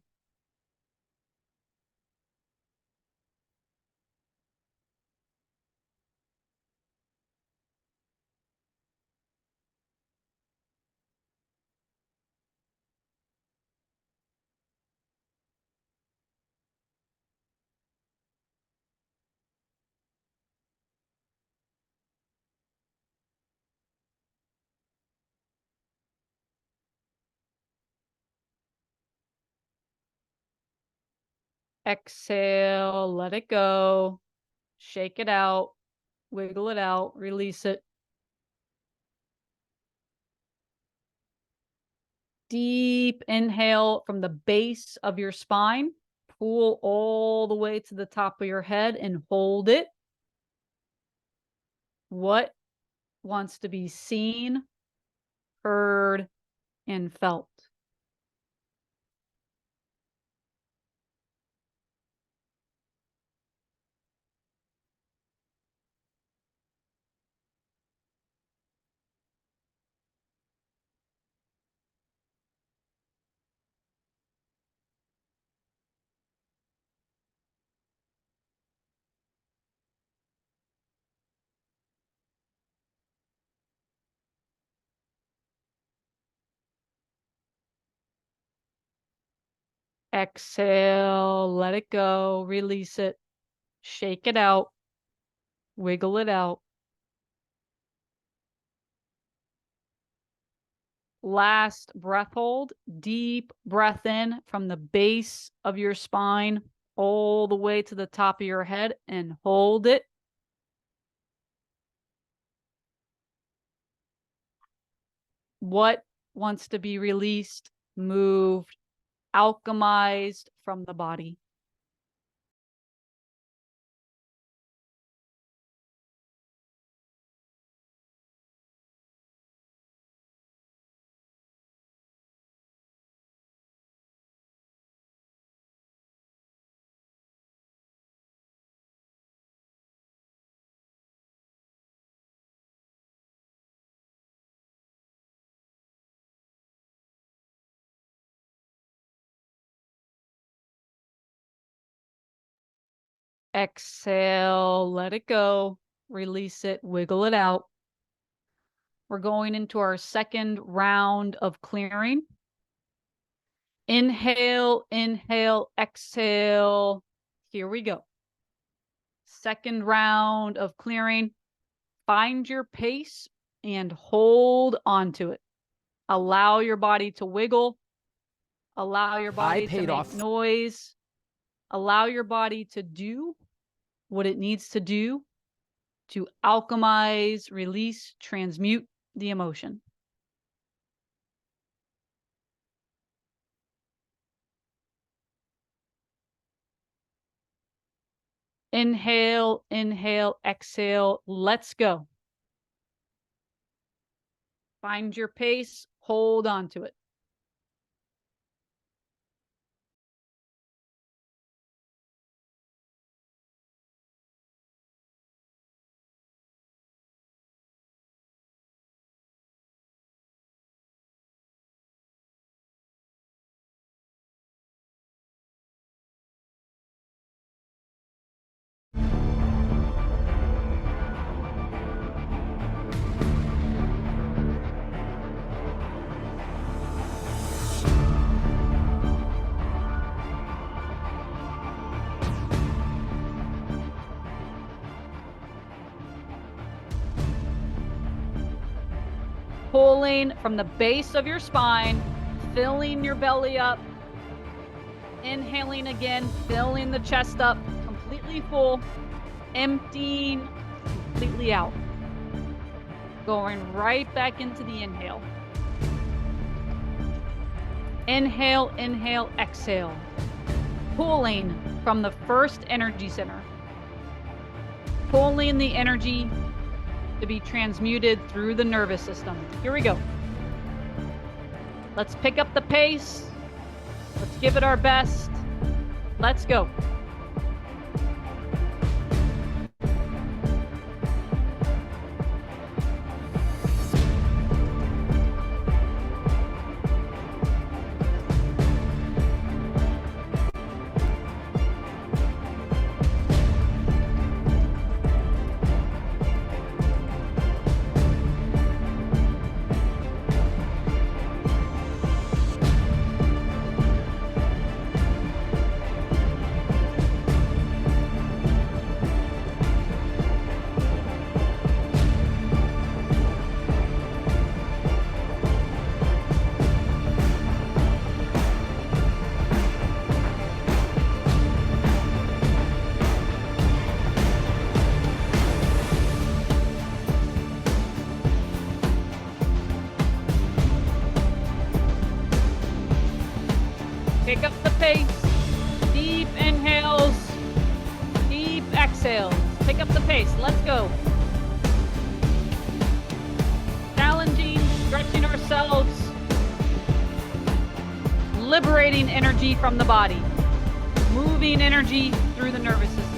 Exhale, let it go. Shake it out, wiggle it out, release it. Deep inhale from the base of your spine. Pull all the way to the top of your head and hold it. What wants to be seen, heard, and felt? Exhale, let it go, release it, shake it out, wiggle it out. Last breath hold, deep breath in from the base of your spine all the way to the top of your head and hold it. What wants to be released, moved, alchemized from the body? Exhale, let it go, release it, wiggle it out. We're going into our second round of clearing. Inhale, inhale, exhale. Here we go. Second round of clearing. Find your pace and hold on to it. Allow your body to wiggle. Allow your body to make noise. Allow your body to do what it needs to do to alchemize, release, transmute the emotion. Inhale, inhale, exhale. Let's go. Find your pace. Hold on to it. Pulling from the base of your spine, filling your belly up. Inhaling again, filling the chest up, completely full. Emptying completely out. Going right back into the inhale. Inhale, inhale, exhale. Pulling from the first energy center. Pulling the energy to be transmuted through the nervous system. Here we go. Let's pick up the pace. Let's give it our best. Let's go. Pick up the pace. Deep inhales. Deep exhales. Pick up the pace. Let's go. Challenging, stretching ourselves. Liberating energy from the body. Moving energy through the nervous system.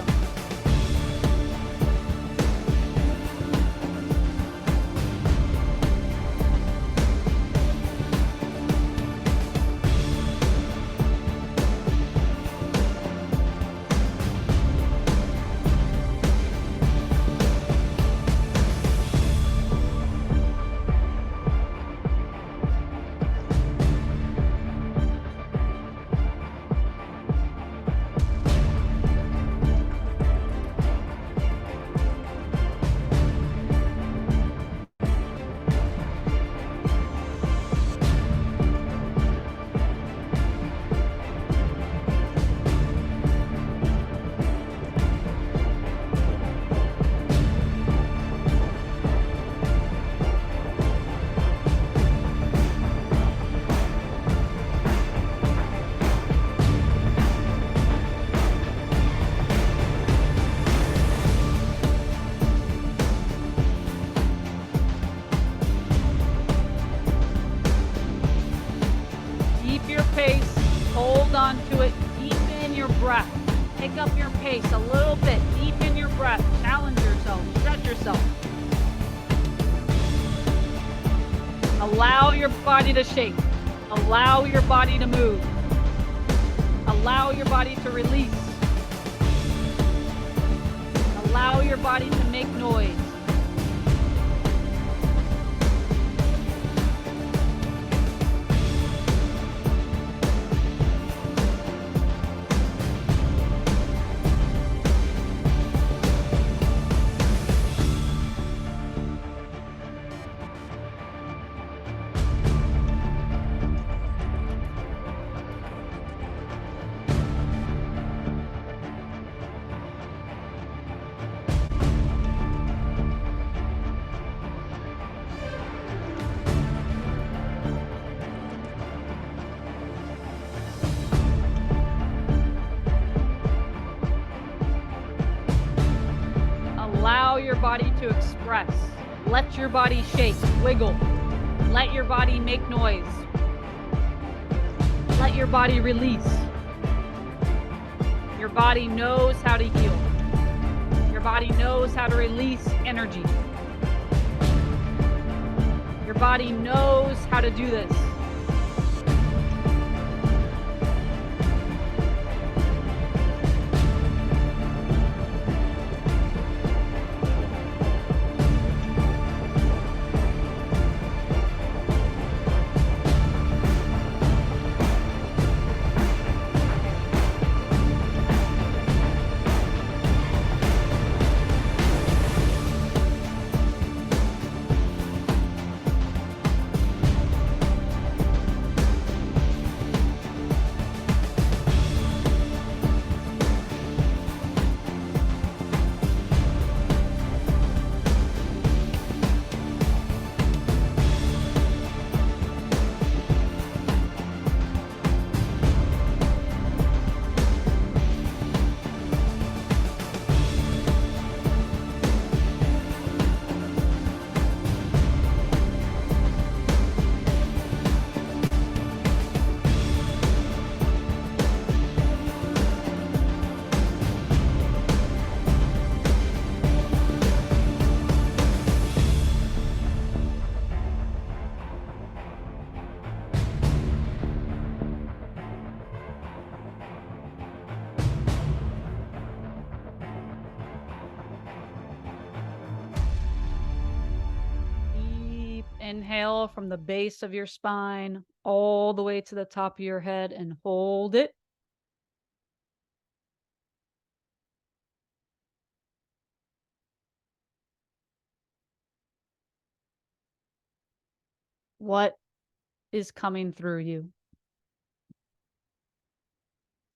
Pace, hold on to it, deepen your breath, pick up your pace a little bit, deepen your breath, challenge yourself, stretch yourself. Allow your body to shake, allow your body to move, allow your body to release, allow your body to make noise. Allow your body to express. Let your body shake, wiggle. Let your body make noise. Let your body release. Your body knows how to heal. Your body knows how to release energy. Your body knows how to do this. Inhale from the base of your spine all the way to the top of your head and hold it. What is coming through you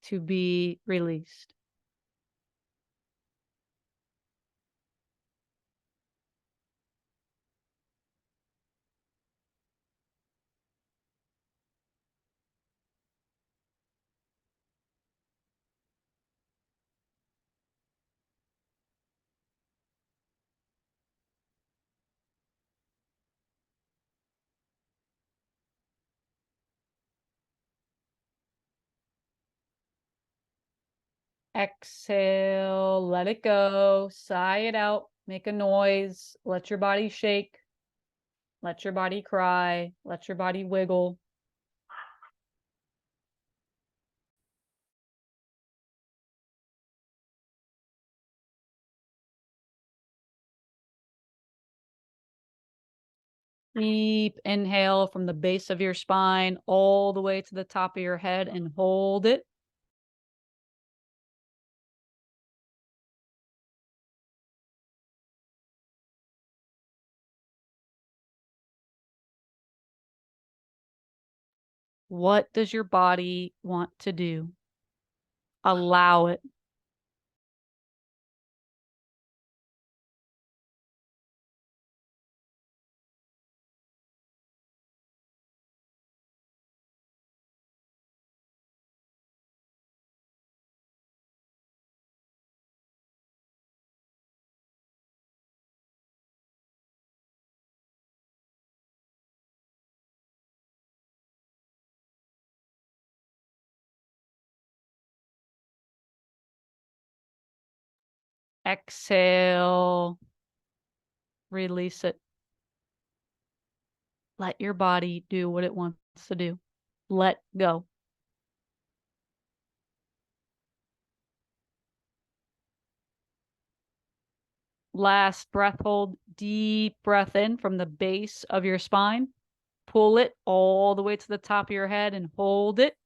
to be released? Exhale, let it go, sigh it out, make a noise, let your body shake, let your body cry, let your body wiggle. Deep inhale from the base of your spine all the way to the top of your head and hold it. What does your body want to do? Allow it. Exhale. Release it. Let your body do what it wants to do. Let go. Last breath hold. Deep breath in from the base of your spine. Pull it all the way to the top of your head and hold it.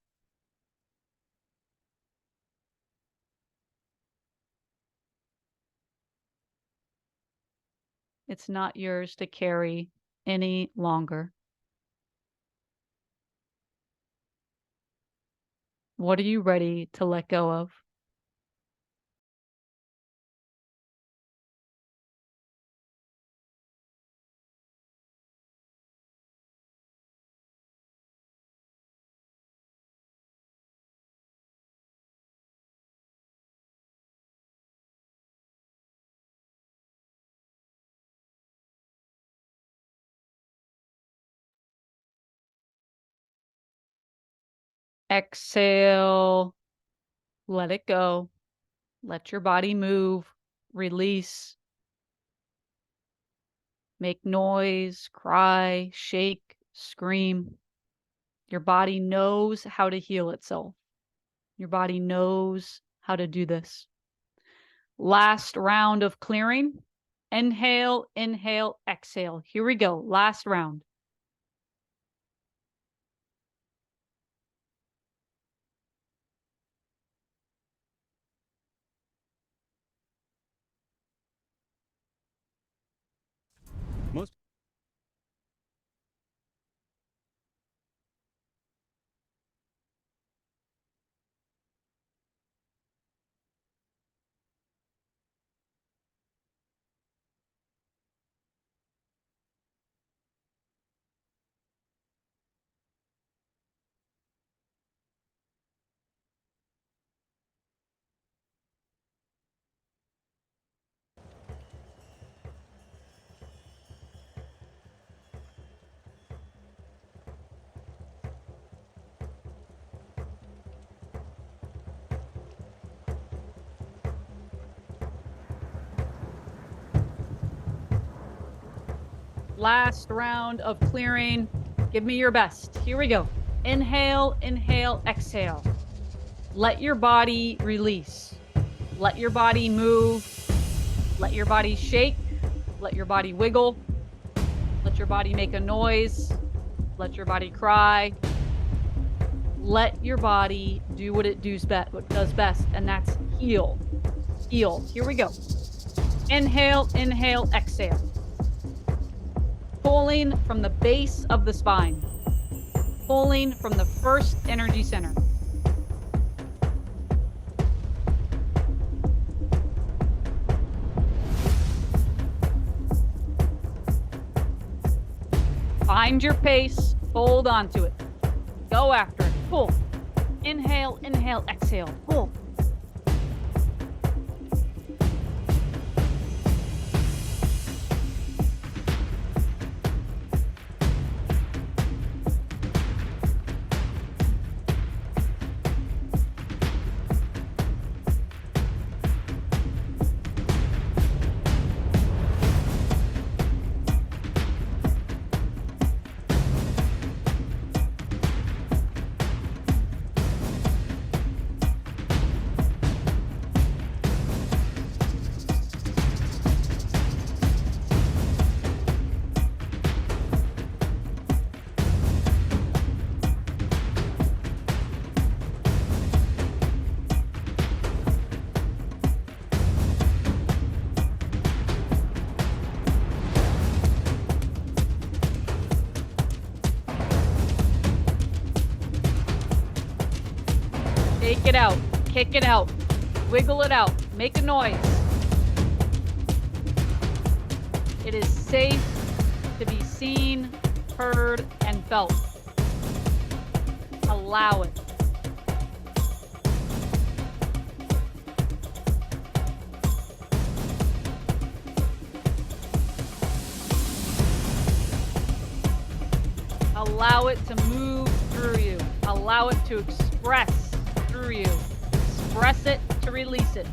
It's not yours to carry any longer. What are you ready to let go of? Exhale. Let it go. Let your body move. Release. Make noise, cry, shake, scream. Your body knows how to heal itself. Your body knows how to do this. Last round of clearing. Inhale, inhale, exhale. Here we go. Last round. Most Last round of clearing. Give me your best. Here we go. Inhale, inhale, exhale. Let your body release. Let your body move. Let your body shake. Let your body wiggle. Let Let your body make a noise. Let your body cry. Let your body do what it does best, and that's heal. Heal. Here we go. Inhale, inhale, exhale. Pulling from the base of the spine. Pulling from the first energy center. Find your pace, hold on to it. Go after it, pull. Inhale, inhale, exhale, pull. Take it out, kick it out, wiggle it out, make a noise. It is safe to be seen, heard, and felt. Allow it. Allow it to move through you. Allow it to express through you. Express it to release it.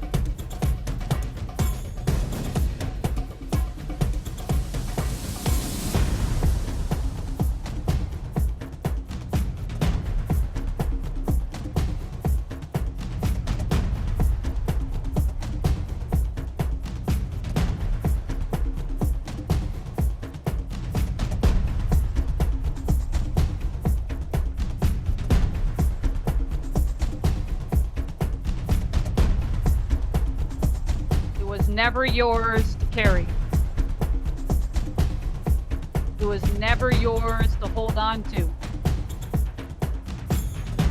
Never yours to carry. It was never yours to hold on to.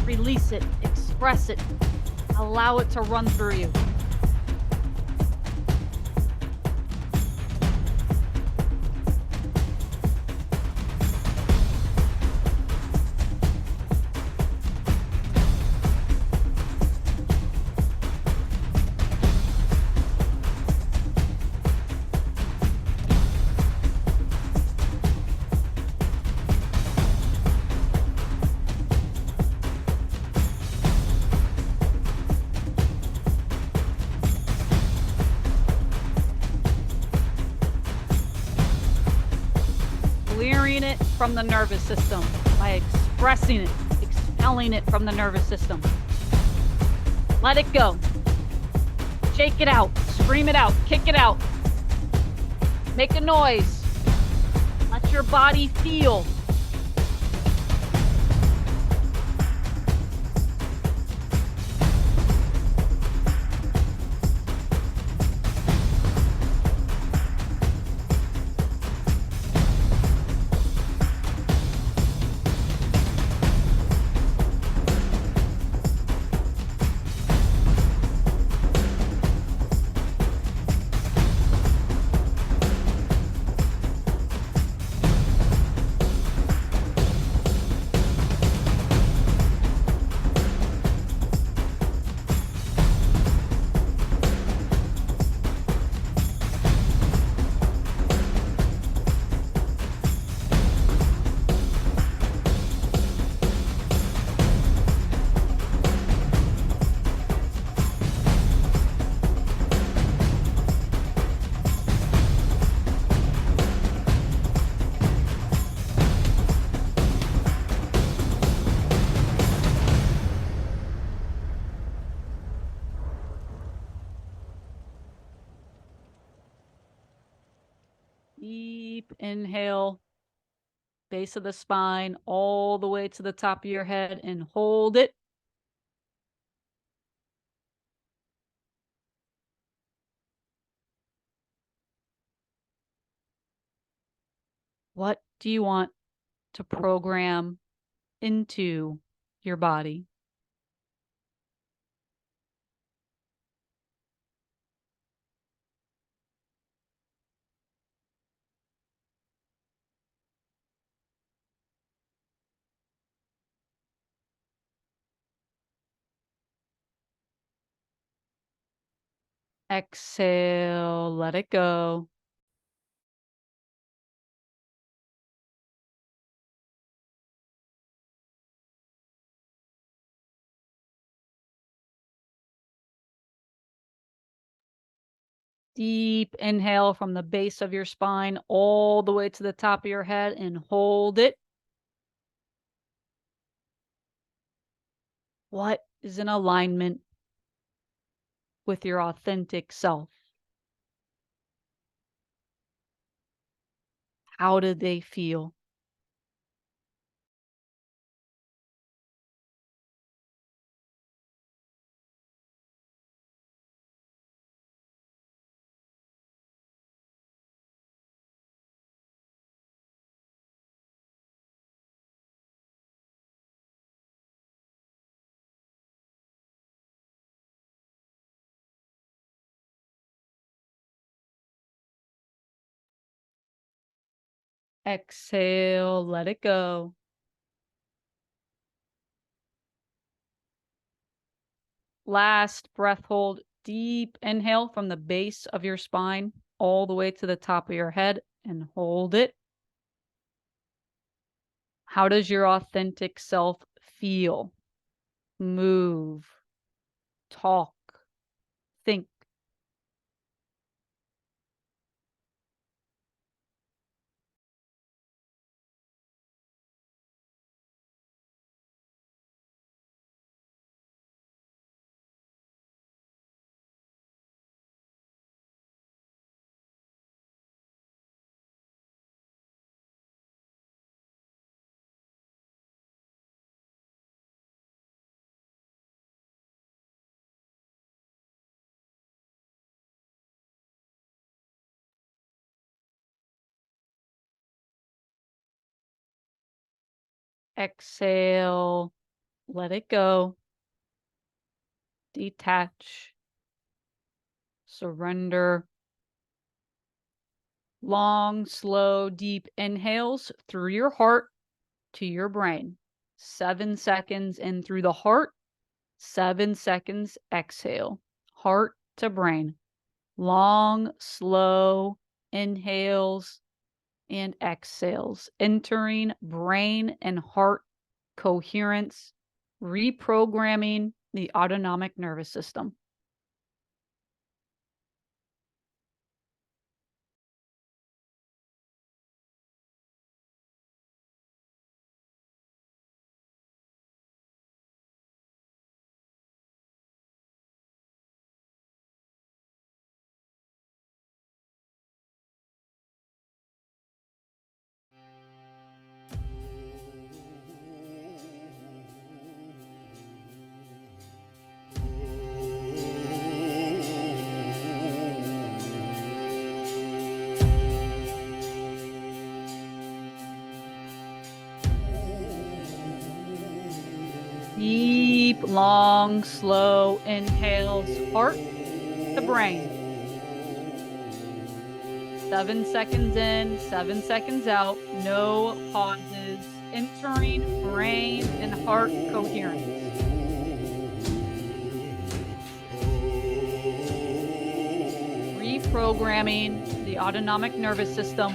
Release it, express it, allow it to run through you. Clearing it from the nervous system by expressing it, expelling it from the nervous system. Let it go. Shake it out, scream it out, kick it out. Make a noise. Let your body feel. Deep inhale, base of the spine, all the way to the top of your head, and hold it. What do you want to program into your body? Exhale, let it go. Deep inhale from the base of your spine all the way to the top of your head and hold it. What is in alignment with your authentic self? How do they feel? Exhale, let it go. Last breath hold. Deep inhale from the base of your spine all the way to the top of your head and hold it. How does your authentic self feel, move, talk, think? Exhale, let it go. Detach, surrender. Long, slow, deep inhales through your heart to your brain. 7 seconds in through the heart, 7 seconds exhale. Heart to brain. Long, slow inhales and exhales, entering brain and heart coherence, reprogramming the autonomic nervous system. Deep, long, slow inhales, heart to brain. 7 seconds in, 7 seconds out, no pauses, entering brain and heart coherence. Reprogramming the autonomic nervous system.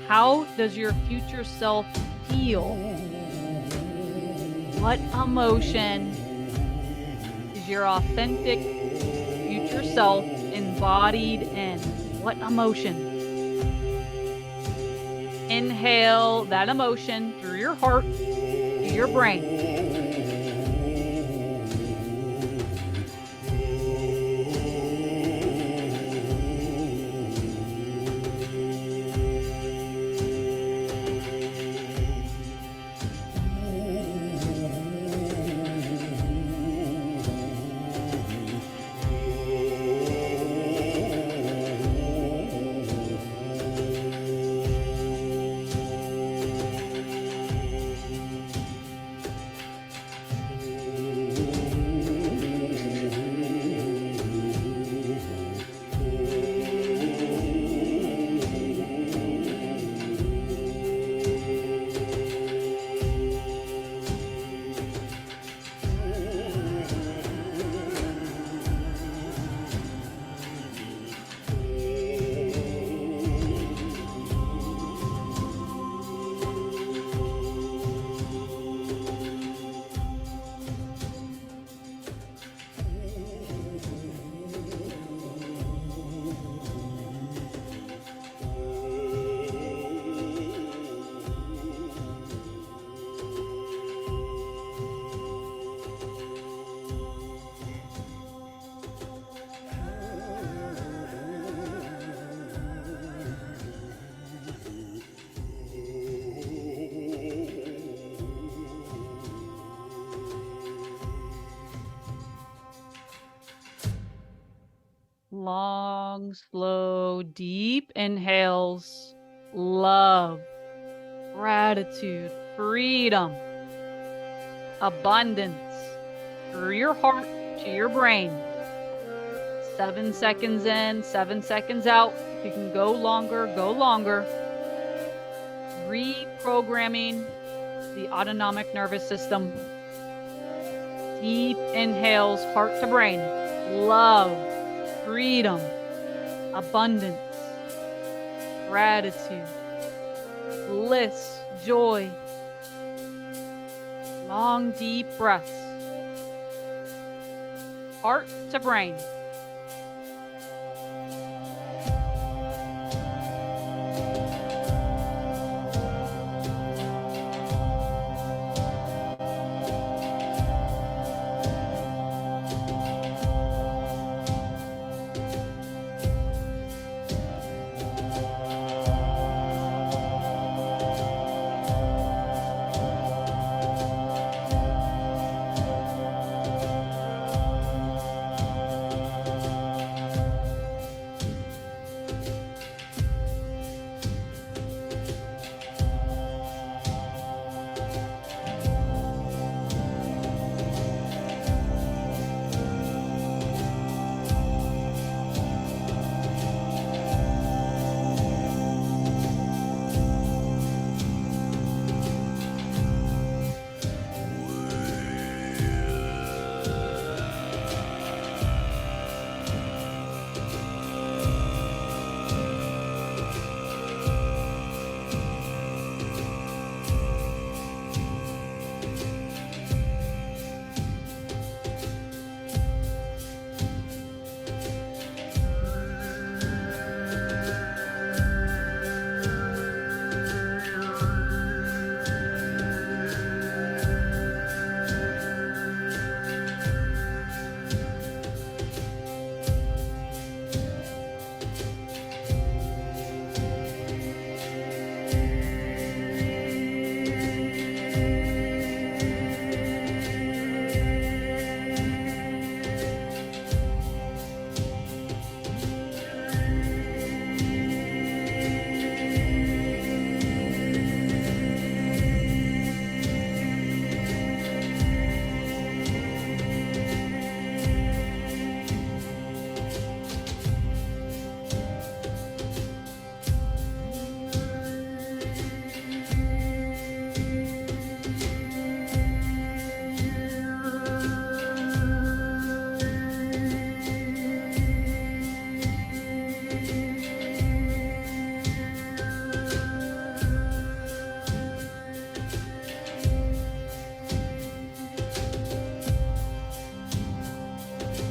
How does your future self feel? What emotion is your authentic future self embodied in? What emotion? Inhale that emotion through your heart to your brain. Long, slow, deep inhales. Love, gratitude, freedom, abundance through your heart to your brain. 7 seconds in, 7 seconds out. If you can go longer, go longer. Reprogramming the autonomic nervous system. Deep inhales, heart to brain. Love, freedom, abundance, gratitude, bliss, joy. Long, deep breaths. Heart to brain.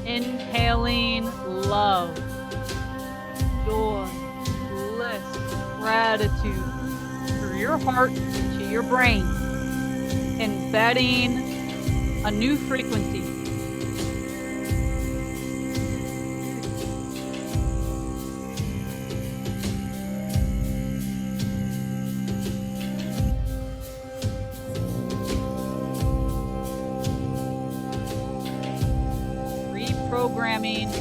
Inhaling love, joy, bliss, gratitude through your heart to your brain, embedding a new frequency. Reprogramming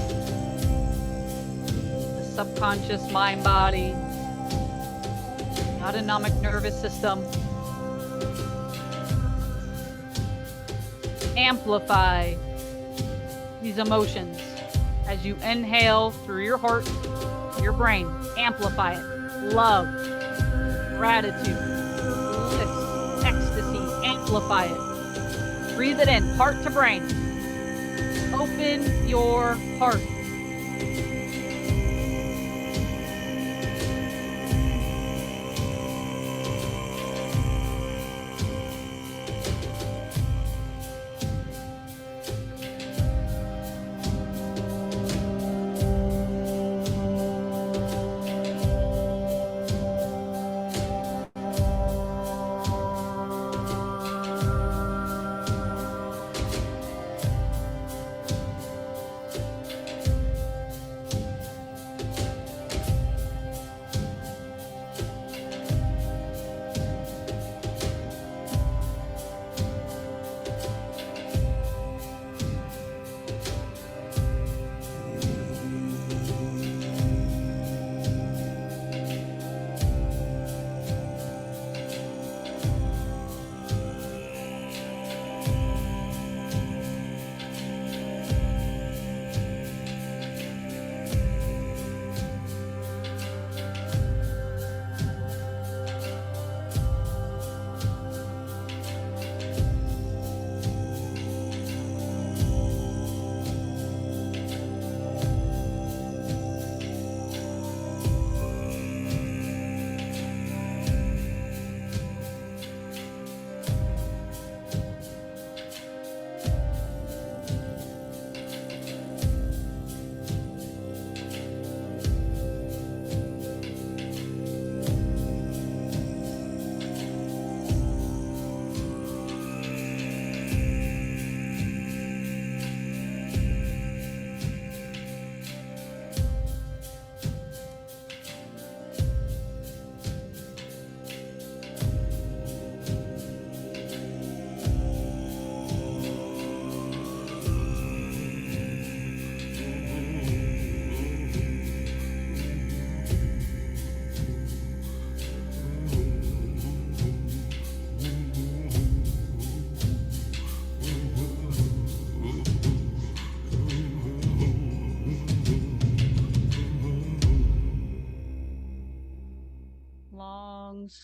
the subconscious mind body, autonomic nervous system. Amplify these emotions as you inhale through your heart, your brain. Amplify it. Love, gratitude, bliss, ecstasy. Amplify it. Breathe it in, heart to brain. Open your heart.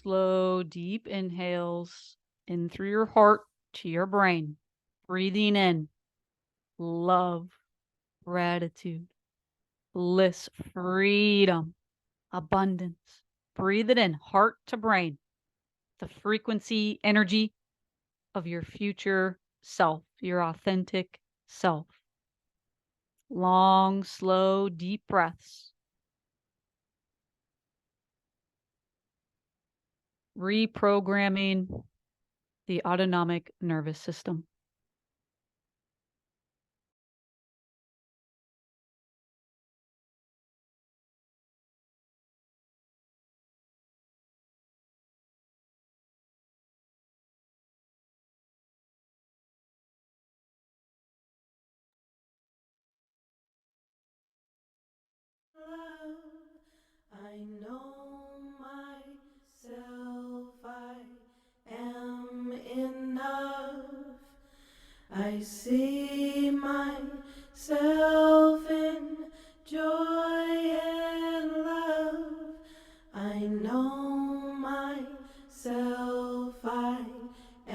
slow, deep inhales in through your heart to your brain. Breathing in love, gratitude, bliss, freedom, abundance. Breathe it in, heart to brain, the frequency, energy of your future self, your authentic self. Long, slow, deep breaths. Reprogramming the autonomic nervous system. I know myself, I am enough. I see myself in joy and love. I know myself, I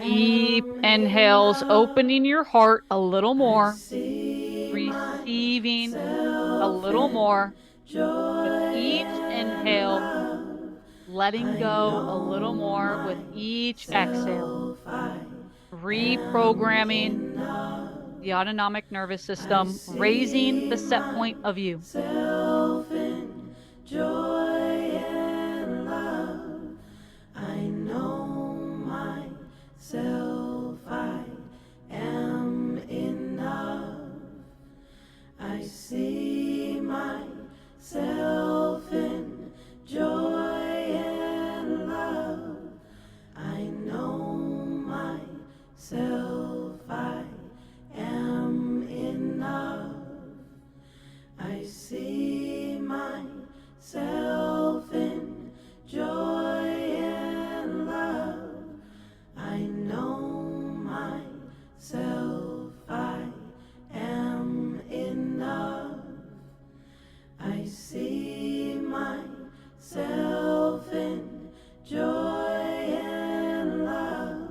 Deep am inhales, enough. opening your heart a little I more, see receiving a myself little in more. With joy each and inhale, love. letting I go a little know more with each exhale. myself, I am Reprogramming enough. the autonomic nervous I system, raising see the set point of you. myself in joy and love. I know myself, I am enough. I see myself in joy and love. I know myself, I am enough. I see myself in joy and love. I know myself, I am enough. I see myself in joy and love.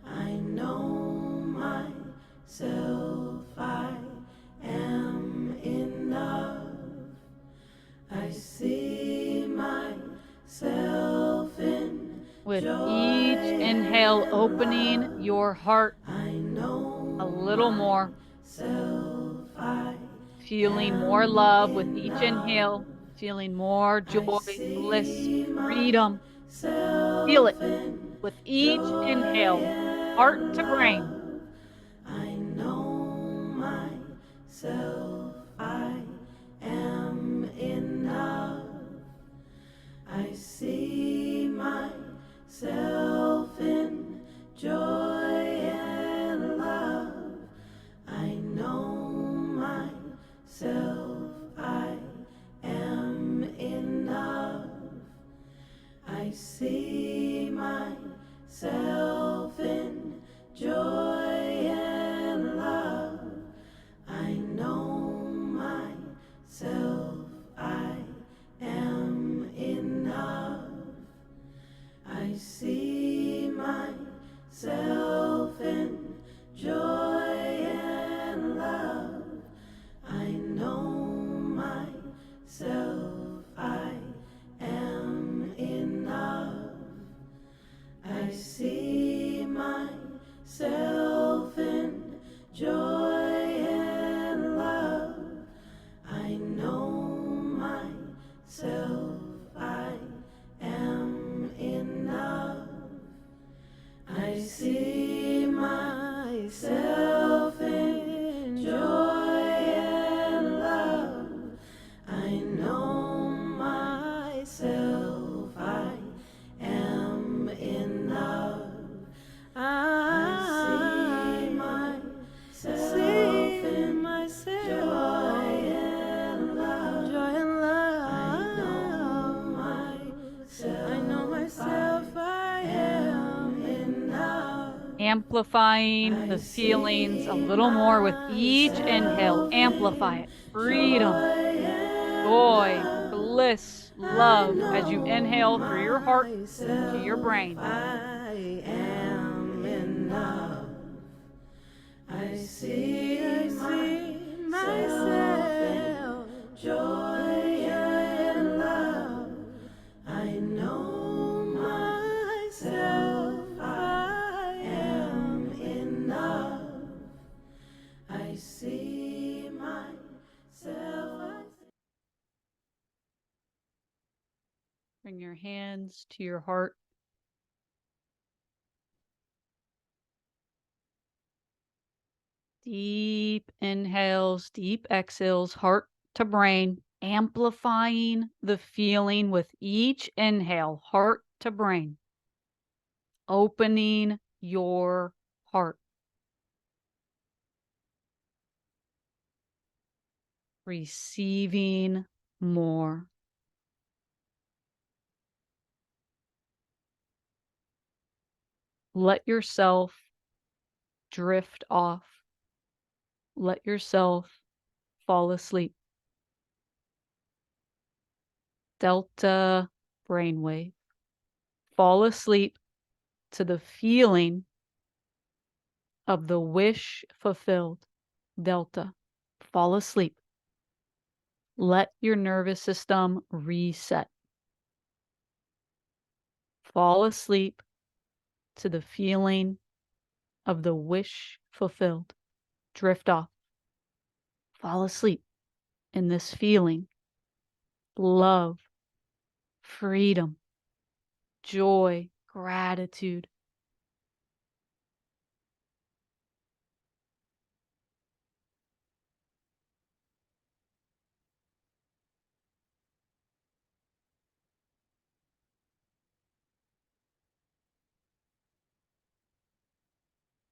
I know myself, I am enough. I see myself in With joy each inhale, and opening love. your heart I know a little more, myself, I feeling more am love with each enough. inhale, feeling more I joy, bliss, see freedom. Feel it myself in with each joy inhale, heart and to brain. love. I know myself, I am enough. I see myself in joy and love. I know myself, I am enough. I see myself in joy and love. I know myself, I am enough. I see myself in joy and love. I know myself, I am enough. I see myself in joy and love. I know myself, I am enough. I see myself in joy and love. I know myself, I am enough. I see myself in joy and love. I know myself, I am enough. Amplifying the feelings a little more with each inhale. Amplify it. Freedom, joy, bliss, love as you inhale through your heart to your brain. I am enough. I see myself, joy and love. I know myself, I am enough. I see myself. Bring your hands to your heart. Deep inhales, deep exhales, heart to brain, amplifying the feeling with each inhale, heart to brain, opening your heart, receiving more. Let yourself drift off. Let yourself fall asleep. Delta brainwave. Fall asleep to the feeling of the wish fulfilled. Delta. Fall asleep. Let your nervous system reset. Fall asleep to the feeling of the wish fulfilled. Drift off. Fall asleep in this feeling. Love, freedom, joy, gratitude.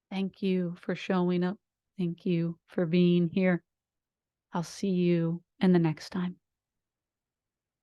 Thank you for showing up. Thank you for being here. I'll see you in the next time.